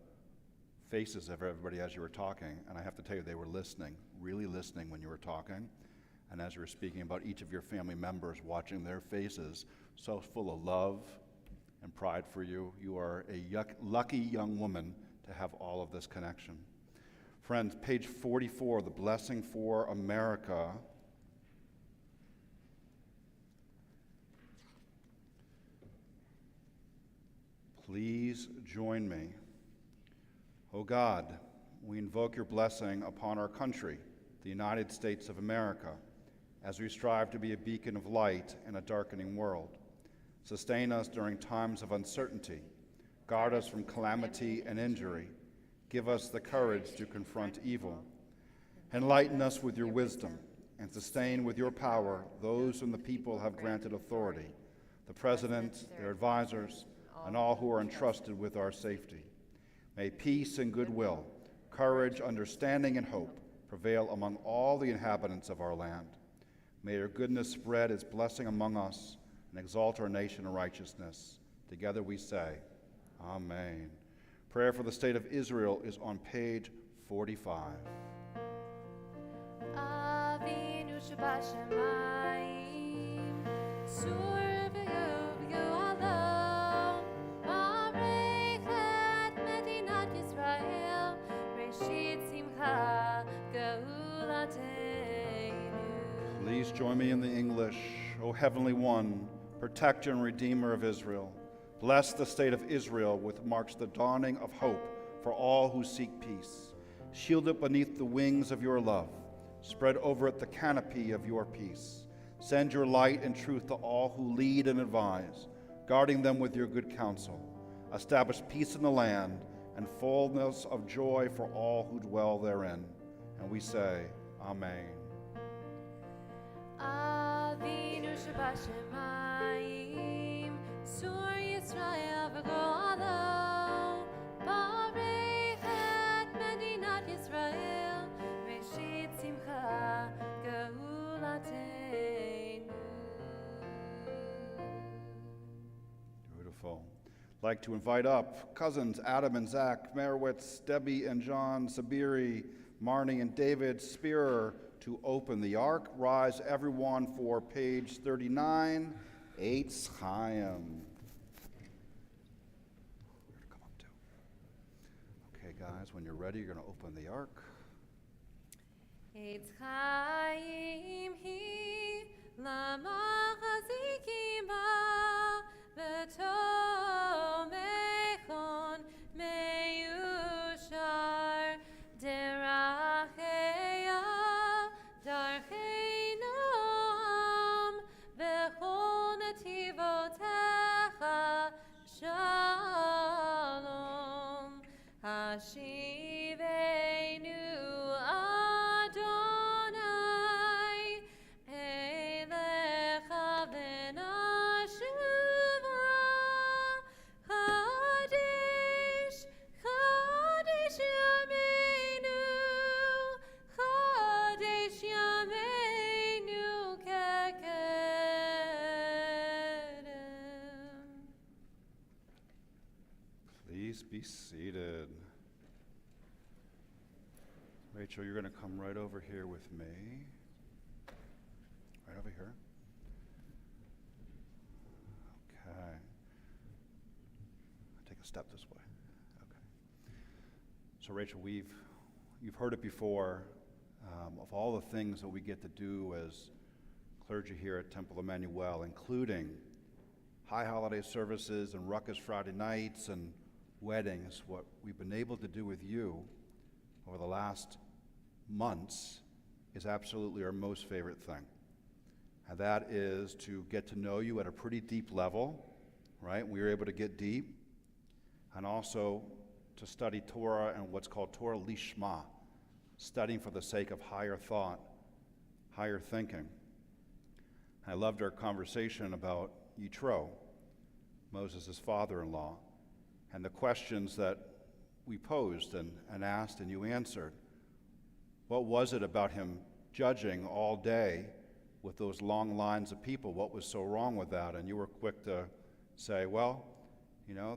[SPEAKER 1] faces of everybody as you were talking, and I have to tell you, they were listening, really listening when you were talking. And as you were speaking about each of your family members, watching their faces, so full of love and pride for you. You are a lucky young woman to have all of this connection. Friends, page 44, the blessing for America. Please join me. O God, we invoke your blessing upon our country, the United States of America, as we strive to be a beacon of light in a darkening world. Sustain us during times of uncertainty. Guard us from calamity and injury. Give us the courage to confront evil. Enlighten us with your wisdom, and sustain with your power those whom the people have granted authority, the president, their advisors, and all who are entrusted with our safety. May peace and goodwill, courage, understanding, and hope prevail among all the inhabitants of our land. May your goodness spread its blessing among us and exalt our nation in righteousness. Together we say, Amen. Prayer for the state of Israel is on page 45.
[SPEAKER 5] Avinu Shabashamayim, Sur v'yu Olam, Marechet Medinat Yisrael, Reshit Simcha Geulateinu.
[SPEAKER 1] Please join me in the English. O Heavenly One, protector and redeemer of Israel, bless the state of Israel, which marks the dawning of hope for all who seek peace. Shield it beneath the wings of your love. Spread over it the canopy of your peace. Send your light and truth to all who lead and advise, guarding them with your good counsel. Establish peace in the land and fullness of joy for all who dwell therein. And we say, Amen.
[SPEAKER 5] Avinu Shabashamayim,
[SPEAKER 1] Wonderful. I'd like to invite up cousins Adam and Zach Merowitz, Debbie and John Sabiri, Marnie and David Spearer to open the ark. Rise everyone for page 39, Eitz Chaim. Where to come up to? Okay, guys, when you're ready, you're going to open the ark.
[SPEAKER 5] Eitz Chaim hi lama chazikim ba v'tomechon meyushar deracheya darchei noam v'chol netivotecha shalom hashivenu
[SPEAKER 1] Please be seated. Rachel, you're going to come right over here with me. Right over here. Okay. Take a step this way. Okay. So, Rachel, you've heard it before. Of all the things that we get to do as clergy here at Temple Emanu-El, including high holiday services and ruckus Friday nights and weddings, what we've been able to do with you over the last months is absolutely our most favorite thing. And that is to get to know you at a pretty deep level, right? We were able to get deep, and also to study Torah and what's called Torah Lishma, studying for the sake of higher thought, higher thinking. I loved our conversation about Yitro, Moses' father-in-law, and the questions that we posed and asked and you answered. What was it about him judging all day with those long lines of people? What was so wrong with that? And you were quick to say, well,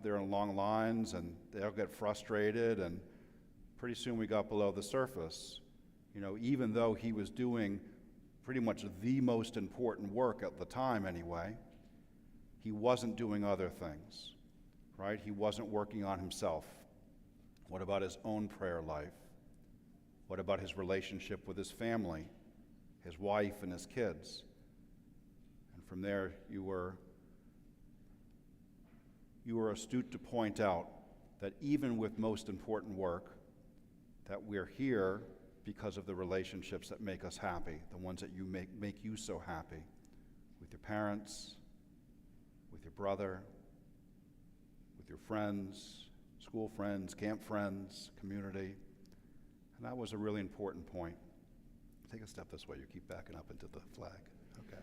[SPEAKER 1] they're in long lines and they'll get frustrated, and pretty soon we got below the surface. Even though he was doing pretty much the most important work at the time anyway, he wasn't doing other things. Right? He wasn't working on himself. What about his own prayer life? What about his relationship with his family, his wife and his kids? And from there, you were astute to point out that even with most important work, that we're here because of the relationships that make us happy, the ones that you make you so happy, with your parents, with your brother, with your friends, school friends, camp friends, community. And that was a really important point. Take a step this way. You keep backing up into the flag. Okay.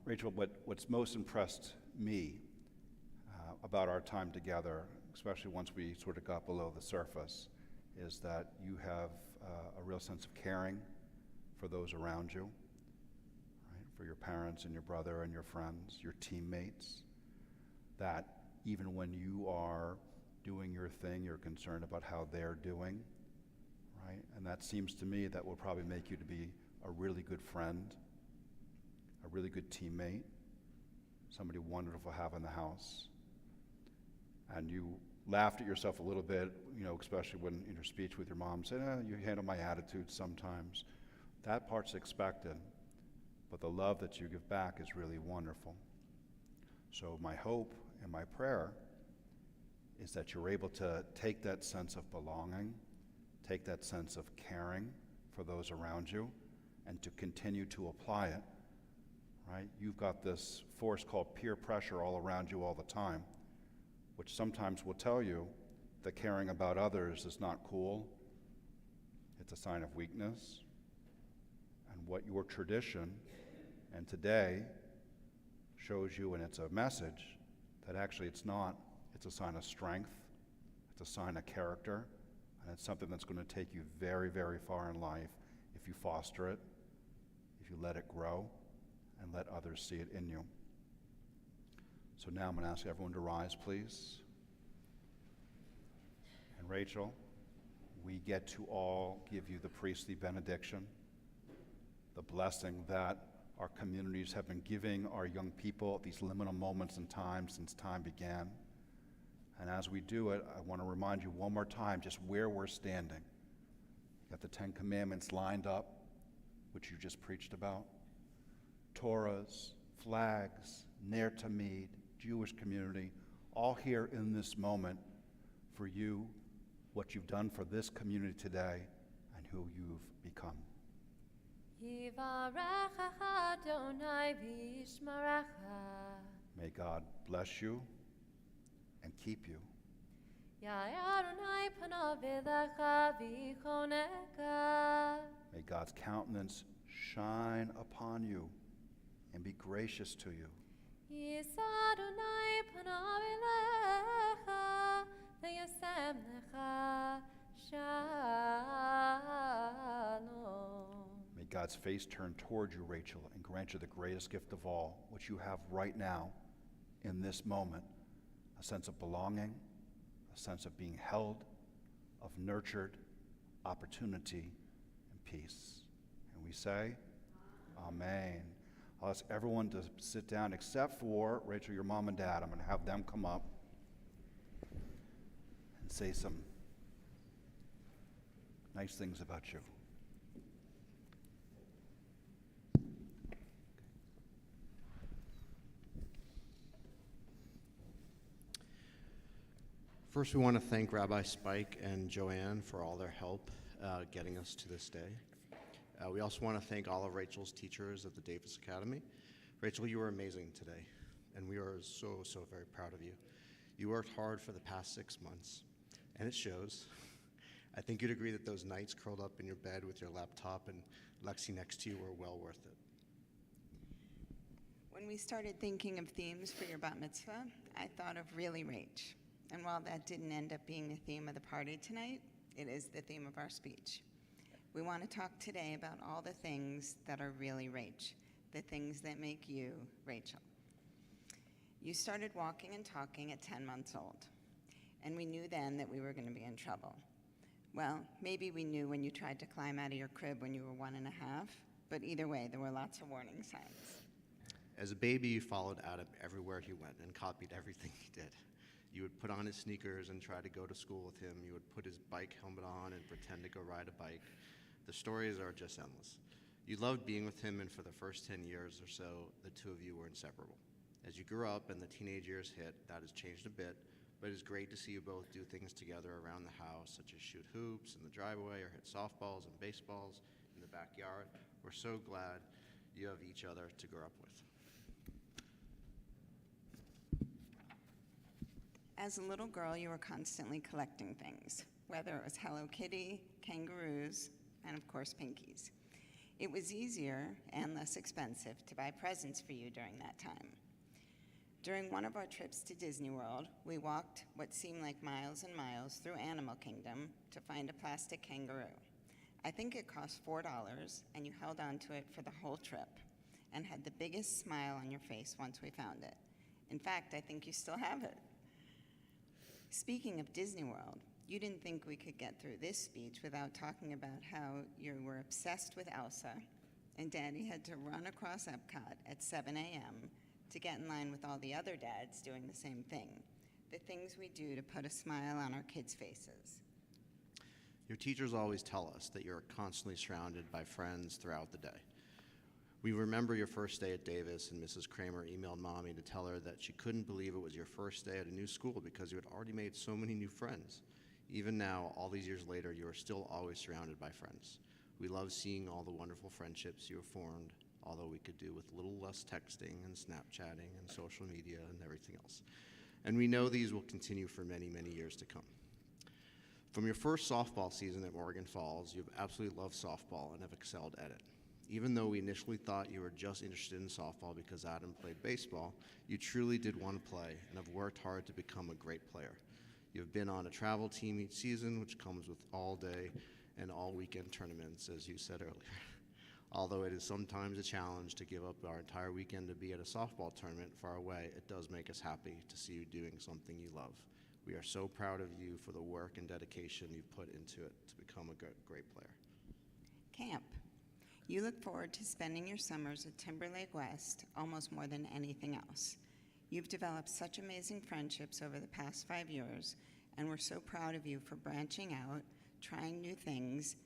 [SPEAKER 1] Rachel, what's most impressed me about our time together, especially once we sort of got below the surface, is that you have a real sense of caring for those around you. For your parents and your brother and your friends, your teammates, that even when you are doing your thing, you're concerned about how they're doing, right? And that seems to me that will probably make you to be a really good friend, a really good teammate, somebody wonderful to have in the house. And you laughed at yourself a little bit, especially when in your speech with your mom said, you handle my attitude sometimes. That part's expected. But the love that you give back is really wonderful. So my hope and my prayer is that you're able to take that sense of belonging, take that sense of caring for those around you, and to continue to apply it, right? You've got this force called peer pressure all around you all the time, which sometimes will tell you that caring about others is not cool. It's a sign of weakness. And what your tradition and today shows you, and it's a message, that actually it's not. It's a sign of strength. It's a sign of character. And it's something that's going to take you very, very far in life if you foster it, if you let it grow, and let others see it in you. So now I'm going to ask everyone to rise, please. And Rachel, we get to all give you the priestly benediction, the blessing that our communities have been giving our young people at these liminal moments in time since time began. And as we do it, I want to remind you one more time just where we're standing. You got the 10 Commandments lined up, which you just preached about. Torahs, flags, Ner Tamid, Jewish community, all here in this moment for you, what you've done for this community today, and who you've become.
[SPEAKER 5] Yivarechecha Adonai v'yishmerecha.
[SPEAKER 1] May God bless you and keep you.
[SPEAKER 5] Yair Adonai panav elecha v'yichoneka.
[SPEAKER 1] May God's countenance shine upon you and be gracious to you.
[SPEAKER 5] Yisa Adonai panav elecha v'yasem lecha shalom.
[SPEAKER 1] May God's face turn toward you, Rachel, and grant you the greatest gift of all, which you have right now in this moment, a sense of belonging, a sense of being held, of nurtured opportunity and peace. And we say, Amen. I'll ask everyone to sit down except for Rachel, your mom and dad. I'm going to have them come up and say some nice things about you.
[SPEAKER 8] First, we want to thank Rabbi Spike and Joanne for all their help getting us to this day. We also want to thank all of Rachel's teachers at the Davis Academy. Rachel, you were amazing today, and we are so very proud of you. You worked hard for the past 6 months, and it shows. I think you'd agree that those nights curled up in your bed with your laptop and Lexi next to you were well worth it.
[SPEAKER 2] When we started thinking of themes for your bat mitzvah, I thought of really rage. And while that didn't end up being the theme of the party tonight, it is the theme of our speech. We want to talk today about all the things that are really rage, the things that make you Rachel. You started walking and talking at 10 months old, and we knew then that we were going to be in trouble. Well, maybe we knew when you tried to climb out of your crib when you were 1.5, but either way, there were lots of warning signs.
[SPEAKER 8] As a baby, you followed Adam everywhere he went and copied everything he did. You would put on his sneakers and try to go to school with him. You would put his bike helmet on and pretend to go ride a bike. The stories are just endless. You loved being with him, and for the first 10 years or so, the two of you were inseparable. As you grew up and the teenage years hit, that has changed a bit, but it's great to see you both do things together around the house, such as shoot hoops in the driveway or hit softballs and baseballs in the backyard. We're so glad you have each other to grow up with.
[SPEAKER 2] As a little girl, you were constantly collecting things, whether it was Hello Kitty, kangaroos, and of course, Pinkies. It was easier and less expensive to buy presents for you during that time. During one of our trips to Disney World, we walked what seemed like miles and miles through Animal Kingdom to find a plastic kangaroo. I think it cost $4, and you held on to it for the whole trip and had the biggest smile on your face once we found it. In fact, I think you still have it. Speaking of Disney World, you didn't think we could get through this speech without talking about how you were obsessed with Elsa, and Daddy had to run across Epcot at 7 a.m. to get in line with all the other dads doing the same thing, the things we do to put a smile on our kids' faces.
[SPEAKER 8] Your teachers always tell us that you're constantly surrounded by friends throughout the day. We remember your first day at Davis, and Mrs. Kramer emailed Mommy to tell her that she couldn't believe it was your first day at a new school because you had already made so many new friends. Even now, all these years later, you are still always surrounded by friends. We love seeing all the wonderful friendships you have formed, although we could do with a little less texting and Snapchatting and social media and everything else. And we know these will continue for many, many years to come. From your first softball season at Morgan Falls, you've absolutely loved softball and have excelled at it. Even though we initially thought you were just interested in softball because Adam played baseball, you truly did want to play and have worked hard to become a great player. You've been on a travel team each season, which comes with all-day and all-weekend tournaments, as you said earlier. Although it is sometimes a challenge to give up our entire weekend to be at a softball tournament far away, it does make us happy to see you doing something you love. We are so proud of you for the work and dedication you've put into it to become a great player.
[SPEAKER 2] Camp. You look forward to spending your summers at Timberlake West almost more than anything else. You've developed such amazing friendships over the past 5 years, and we're so proud of you for branching out, trying new things,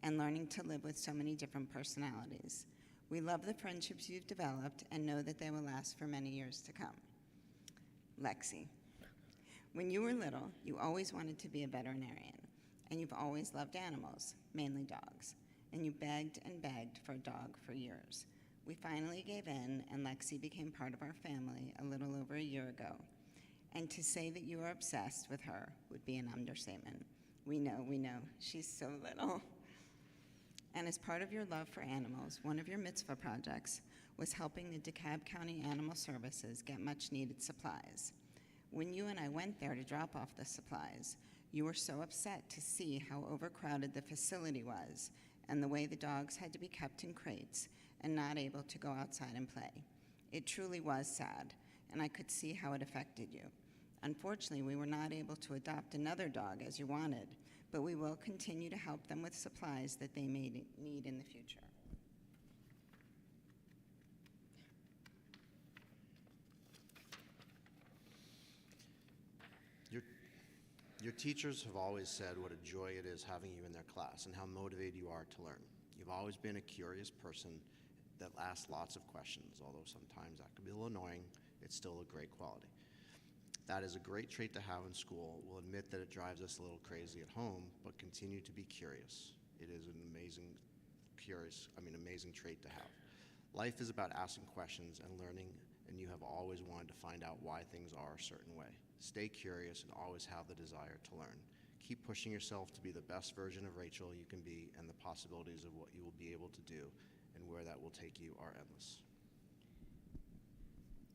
[SPEAKER 2] and learning to live with so many different personalities. We love the friendships you've developed and know that they will last for many years to come. Lexi. When you were little, you always wanted to be a veterinarian, and you've always loved animals, mainly dogs, and you begged and begged for a dog for years. We finally gave in, and Lexi became part of our family a little over a year ago. And to say that you are obsessed with her would be an understatement. We know, she's so little. And as part of your love for animals, one of your mitzvah projects was helping the DeKalb County Animal Services get much needed supplies. When you and I went there to drop off the supplies, you were so upset to see how overcrowded the facility was and the way the dogs had to be kept in crates and not able to go outside and play. It truly was sad, and I could see how it affected you. Unfortunately, we were not able to adopt another dog as you wanted, but we will continue to help them with supplies that they may need in the future.
[SPEAKER 8] Your teachers have always said what a joy it is having you in their class and how motivated you are to learn. You've always been a curious person that asks lots of questions, although sometimes that can be a little annoying. It's still a great quality. That is a great trait to have in school. We'll admit that it drives us a little crazy at home, but continue to be curious. It is an amazing trait to have. Life is about asking questions and learning, and you have always wanted to find out why things are a certain way. Stay curious and always have the desire to learn. Keep pushing yourself to be the best version of Rachel you can be, and the possibilities of what you will be able to do and where that will take you are endless.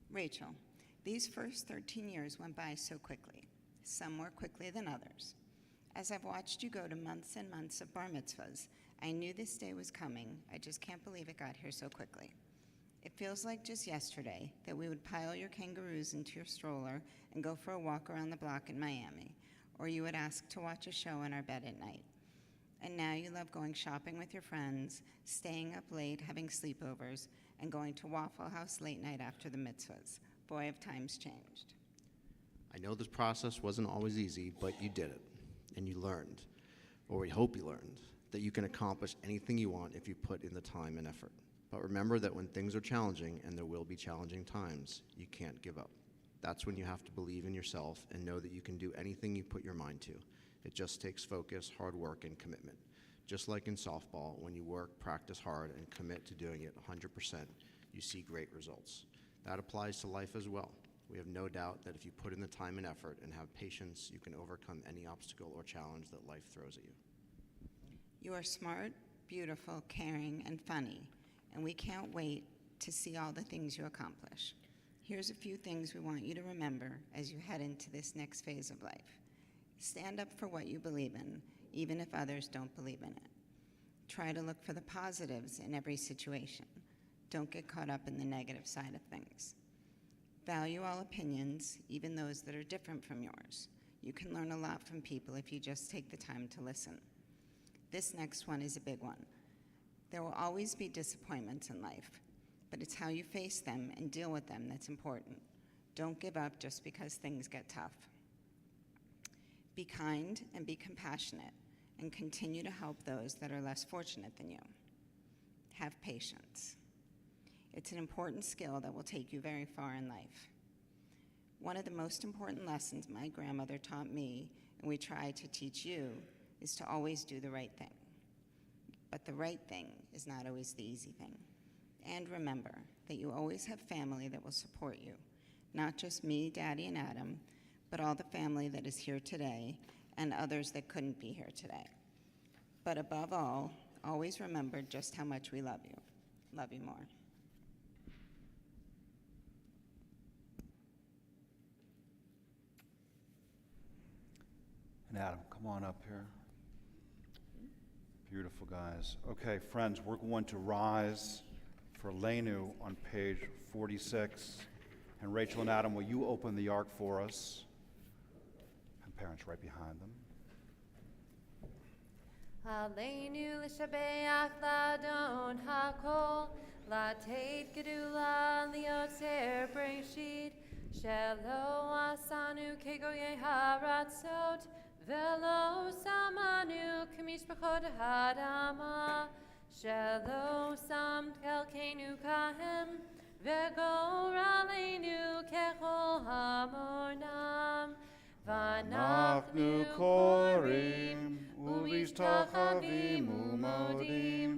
[SPEAKER 2] Rachel, these first 13 years went by so quickly, some more quickly than others. As I've watched you go to months and months of bar mitzvahs, I knew this day was coming. I just can't believe it got here so quickly. It feels like just yesterday that we would pile your kangaroos into your stroller and go for a walk around the block in Miami, or you would ask to watch a show in our bed at night. And now you love going shopping with your friends, staying up late, having sleepovers, and going to Waffle House late night after the mitzvahs. Boy, have times changed.
[SPEAKER 8] I know this process wasn't always easy, but you did it, and you learned, or we hope you learned, that you can accomplish anything you want if you put in the time and effort. But remember that when things are challenging, and there will be challenging times, you can't give up. That's when you have to believe in yourself and know that you can do anything you put your mind to. It just takes focus, hard work, and commitment. Just like in softball, when you work, practice hard, and commit to doing it 100%, you see great results. That applies to life as well. We have no doubt that if you put in the time and effort and have patience, you can overcome any obstacle or challenge that life throws at you.
[SPEAKER 2] You are smart, beautiful, caring, and funny, and we can't wait to see all the things you accomplish. Here's a few things we want you to remember as you head into this next phase of life. Stand up for what you believe in, even if others don't believe in it. Try to look for the positives in every situation. Don't get caught up in the negative side of things. Value all opinions, even those that are different from yours. You can learn a lot from people if you just take the time to listen. This next one is a big one. There will always be disappointments in life, but it's how you face them and deal with them that's important. Don't give up just because things get tough. Be kind and be compassionate, and continue to help those that are less fortunate than you. Have patience. It's an important skill that will take you very far in life. One of the most important lessons my grandmother taught me, and we try to teach you, is to always do the right thing. But the right thing is not always the easy thing. And remember that you always have family that will support you, not just me, Daddy, and Adam, but all the family that is here today and others that couldn't be here today. But above all, always remember just how much we love you. Love you more.
[SPEAKER 1] And Adam, come on up here. Beautiful, guys. Okay, friends, we're going to rise for Lenu on page 46. And Rachel and Adam, will you open the ark for us? And parents right behind them.
[SPEAKER 5] Aleinu l'shabeach l'adon hakol, l'teit gedula liotzer breshit, shelo asanu kegoye haratzot, velo samanu kamishpachot hadama, shelo sam kelkenu kahem, vegor aleinu kechol hamornam,
[SPEAKER 1] Vanachnu korim, uvishtachavim umodim,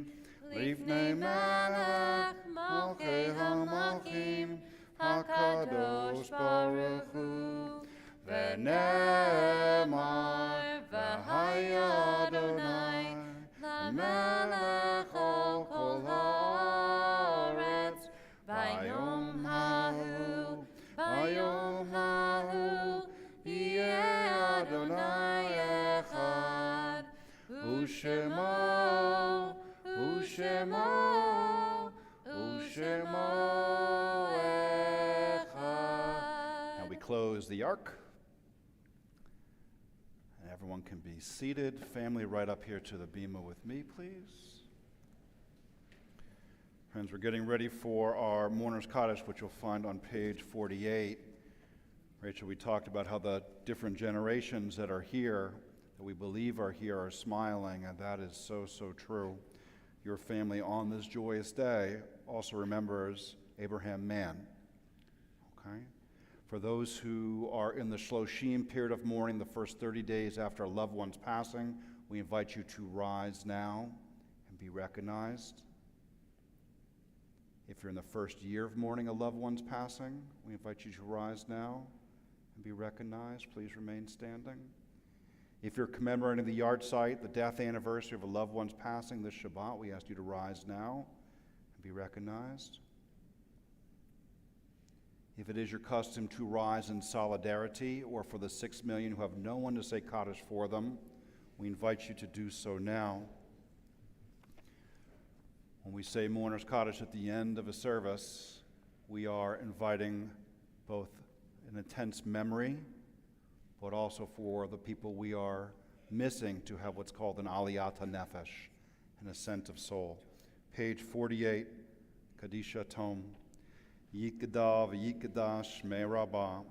[SPEAKER 1] lifnei melech malchei hamalchim, hakadosh baruch hu, v'nemar v'haya Adonai, l'melech al kol haaretz, bayom hahu, bayom hahu, Yeh Adonai echad, Ushemo, Ushemo, Ushemo echad. Now we close the ark. And everyone can be seated. Family, right up here to the bima with me, please. Friends, we're getting ready for our mourner's cottage, which you'll find on page 48. Rachel, we talked about how the different generations that are here, that we believe are here, are smiling, and that is so, so true. Your family on this joyous day also remembers Abraham Man. Okay? For those who are in the Shloshim period of mourning, the first 30 days after a loved one's passing, we invite you to rise now and be recognized. If you're in the first year of mourning a loved one's passing, we invite you to rise now and be recognized. Please remain standing. If you're commemorating the yard site, the death anniversary of a loved one's passing this Shabbat, we ask you to rise now and be recognized. If it is your custom to rise in solidarity or for the 6 million who have no one to say Kaddish for them, we invite you to do so now. When we say Mourner's Kaddish at the end of a service, we are inviting both an intense memory, but also for the people we are missing to have what's called an aliyat nefesh, an ascent of soul. Page 48, Kadisha Tom. Yikada v'yikadash me rabbah,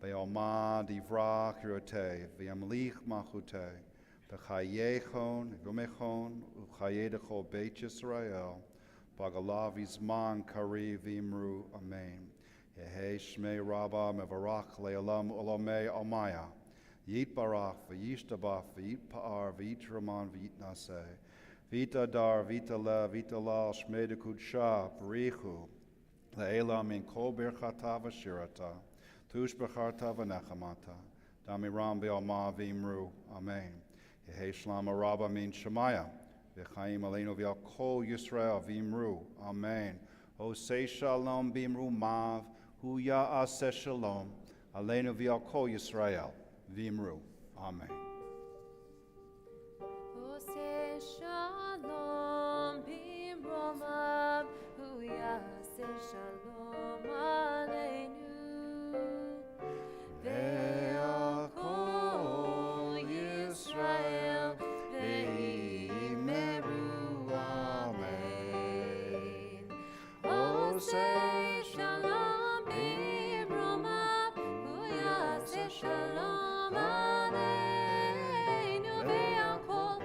[SPEAKER 1] ve'alma divra kiroteh, ve'amlich machuteh, v'chayechon, v'mechon, v'chayedechol beit Yisrael, b'agalav izman kari v'imru amen. Yehe shmei rabbah mevarach le'olam olamei almaya, yitbarach v'yishtabach v'yitpa'ar v'yitraman v'yitnaseh, v'yitadar v'yitale v'yitalal shmei dekudsha b'richu, Le'ela min kol birchata v'shirata, tush b'charta v'nechamata, damiram be'alma v'imru, amen. Yehe shlama rabba min shemaya, v'chaim aleinu v'al kol Yisrael v'imru, amen. Osei shalom v'imru mav, hu ya'aseh shalom, aleinu v'al kol Yisrael v'imru, amen.
[SPEAKER 5] Oseh shalom b'imru mav, hu ya'aseh shalom aleinu, ve'al kol Yisrael ve'imeru, amen. Oseh shalom b'imru mav, hu ya'aseh shalom aleinu, ve'al kol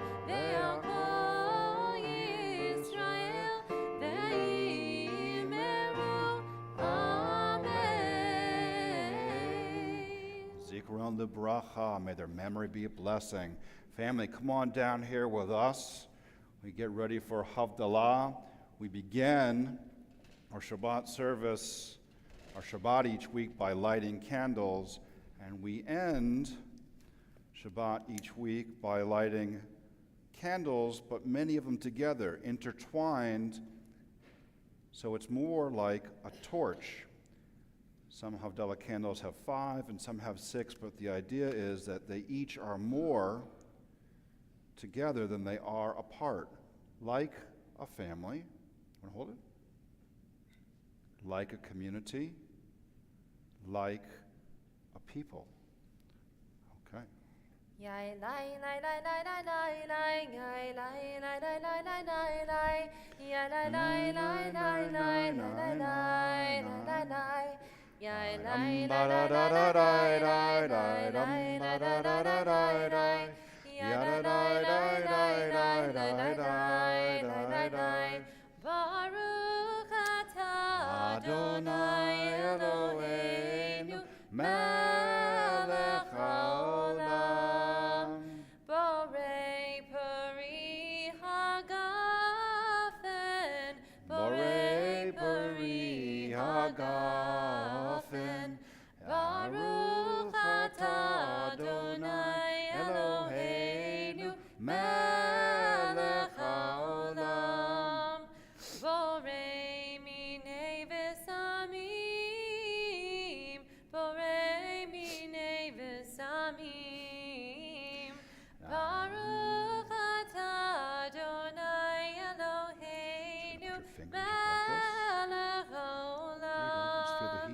[SPEAKER 5] Yisrael ve'imeru, amen.
[SPEAKER 1] Zikron lebracha, may their memory be a blessing. Family, come on down here with us. We get ready for Havdalah. We begin our Shabbat service, our Shabbat each week by lighting candles, and we end Shabbat each week by lighting candles, but many of them together, intertwined, so it's more like a torch. Some Havdalah candles have 5 and some have 6, but the idea is that they each are more together than they are apart. Like a family. Want to hold it? Like a community. Like a people. Okay.
[SPEAKER 5] Yai lai lai lai lai lai lai lai yai lai lai lai lai lai lai lai yai lai lai lai lai lai lai lai lai lai lai yai lai lai lai lai lai lai lai lai lai lai yai lai lai lai lai lai lai lai Baruch atah Adonai Eloheinu melech haolam Borei peri hagafen Borei peri hagafen Baruch atah Adonai Eloheinu melech haolam Borei minei v'samim Borei minei v'samim Baruch atah Adonai Eloheinu melech haolam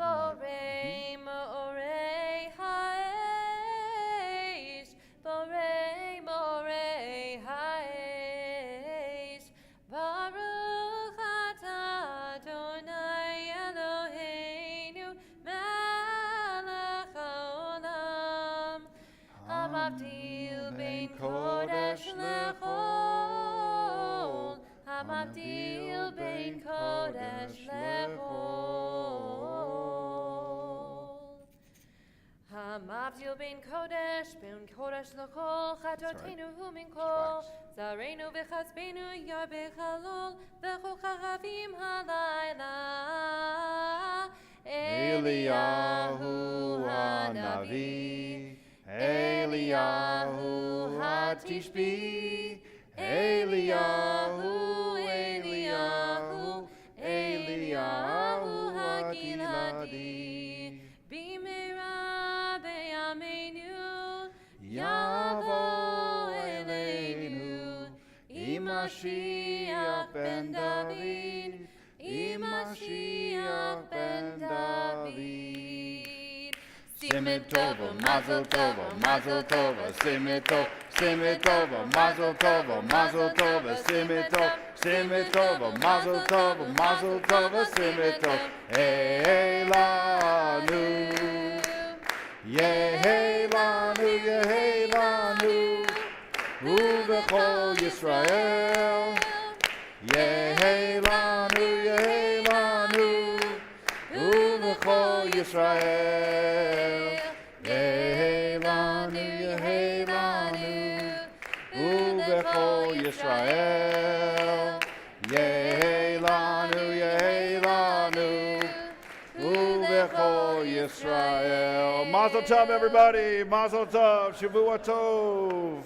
[SPEAKER 5] Borei morei ha'esh Borei morei ha'esh Baruch atah Adonai Eloheinu melech haolam Hamavdil bein kodesh lechol Hamavdil bein kodesh lechol Hamavdil bein kodesh lechol Chadoteinu hu min kol Zareinu v'chazbeinu yar b'chalol V'chol chachavim halayla
[SPEAKER 1] Eliyahu hanavi, Eliyahu hatishbi, Eliyahu, Eliyahu, Eliyahu hagiladi.
[SPEAKER 5] Bimera be'yameinu
[SPEAKER 1] Yavo Eleinu, Imashiach ben David, Imashiach ben David.
[SPEAKER 5] Simit Tova,
[SPEAKER 1] Mazel Tova, Mazel Tova, Simit Tova, Simit Tova, Mazel Tova, Mazel Tova, Simit Tova, Simit Tova, Mazel Tova, Mazel Tova, Simit Tova. Yehelanu, Yehelanu, Yehelanu, Uvechol Yisrael. Yehelanu, Yehelanu, Uvechol Yisrael. Yehelanu, Yehelanu, Uvechol Yisrael. Yehelanu, Yehelanu, Uvechol Yisrael. Mazel tov, everybody. Mazel tov. Shavua tov.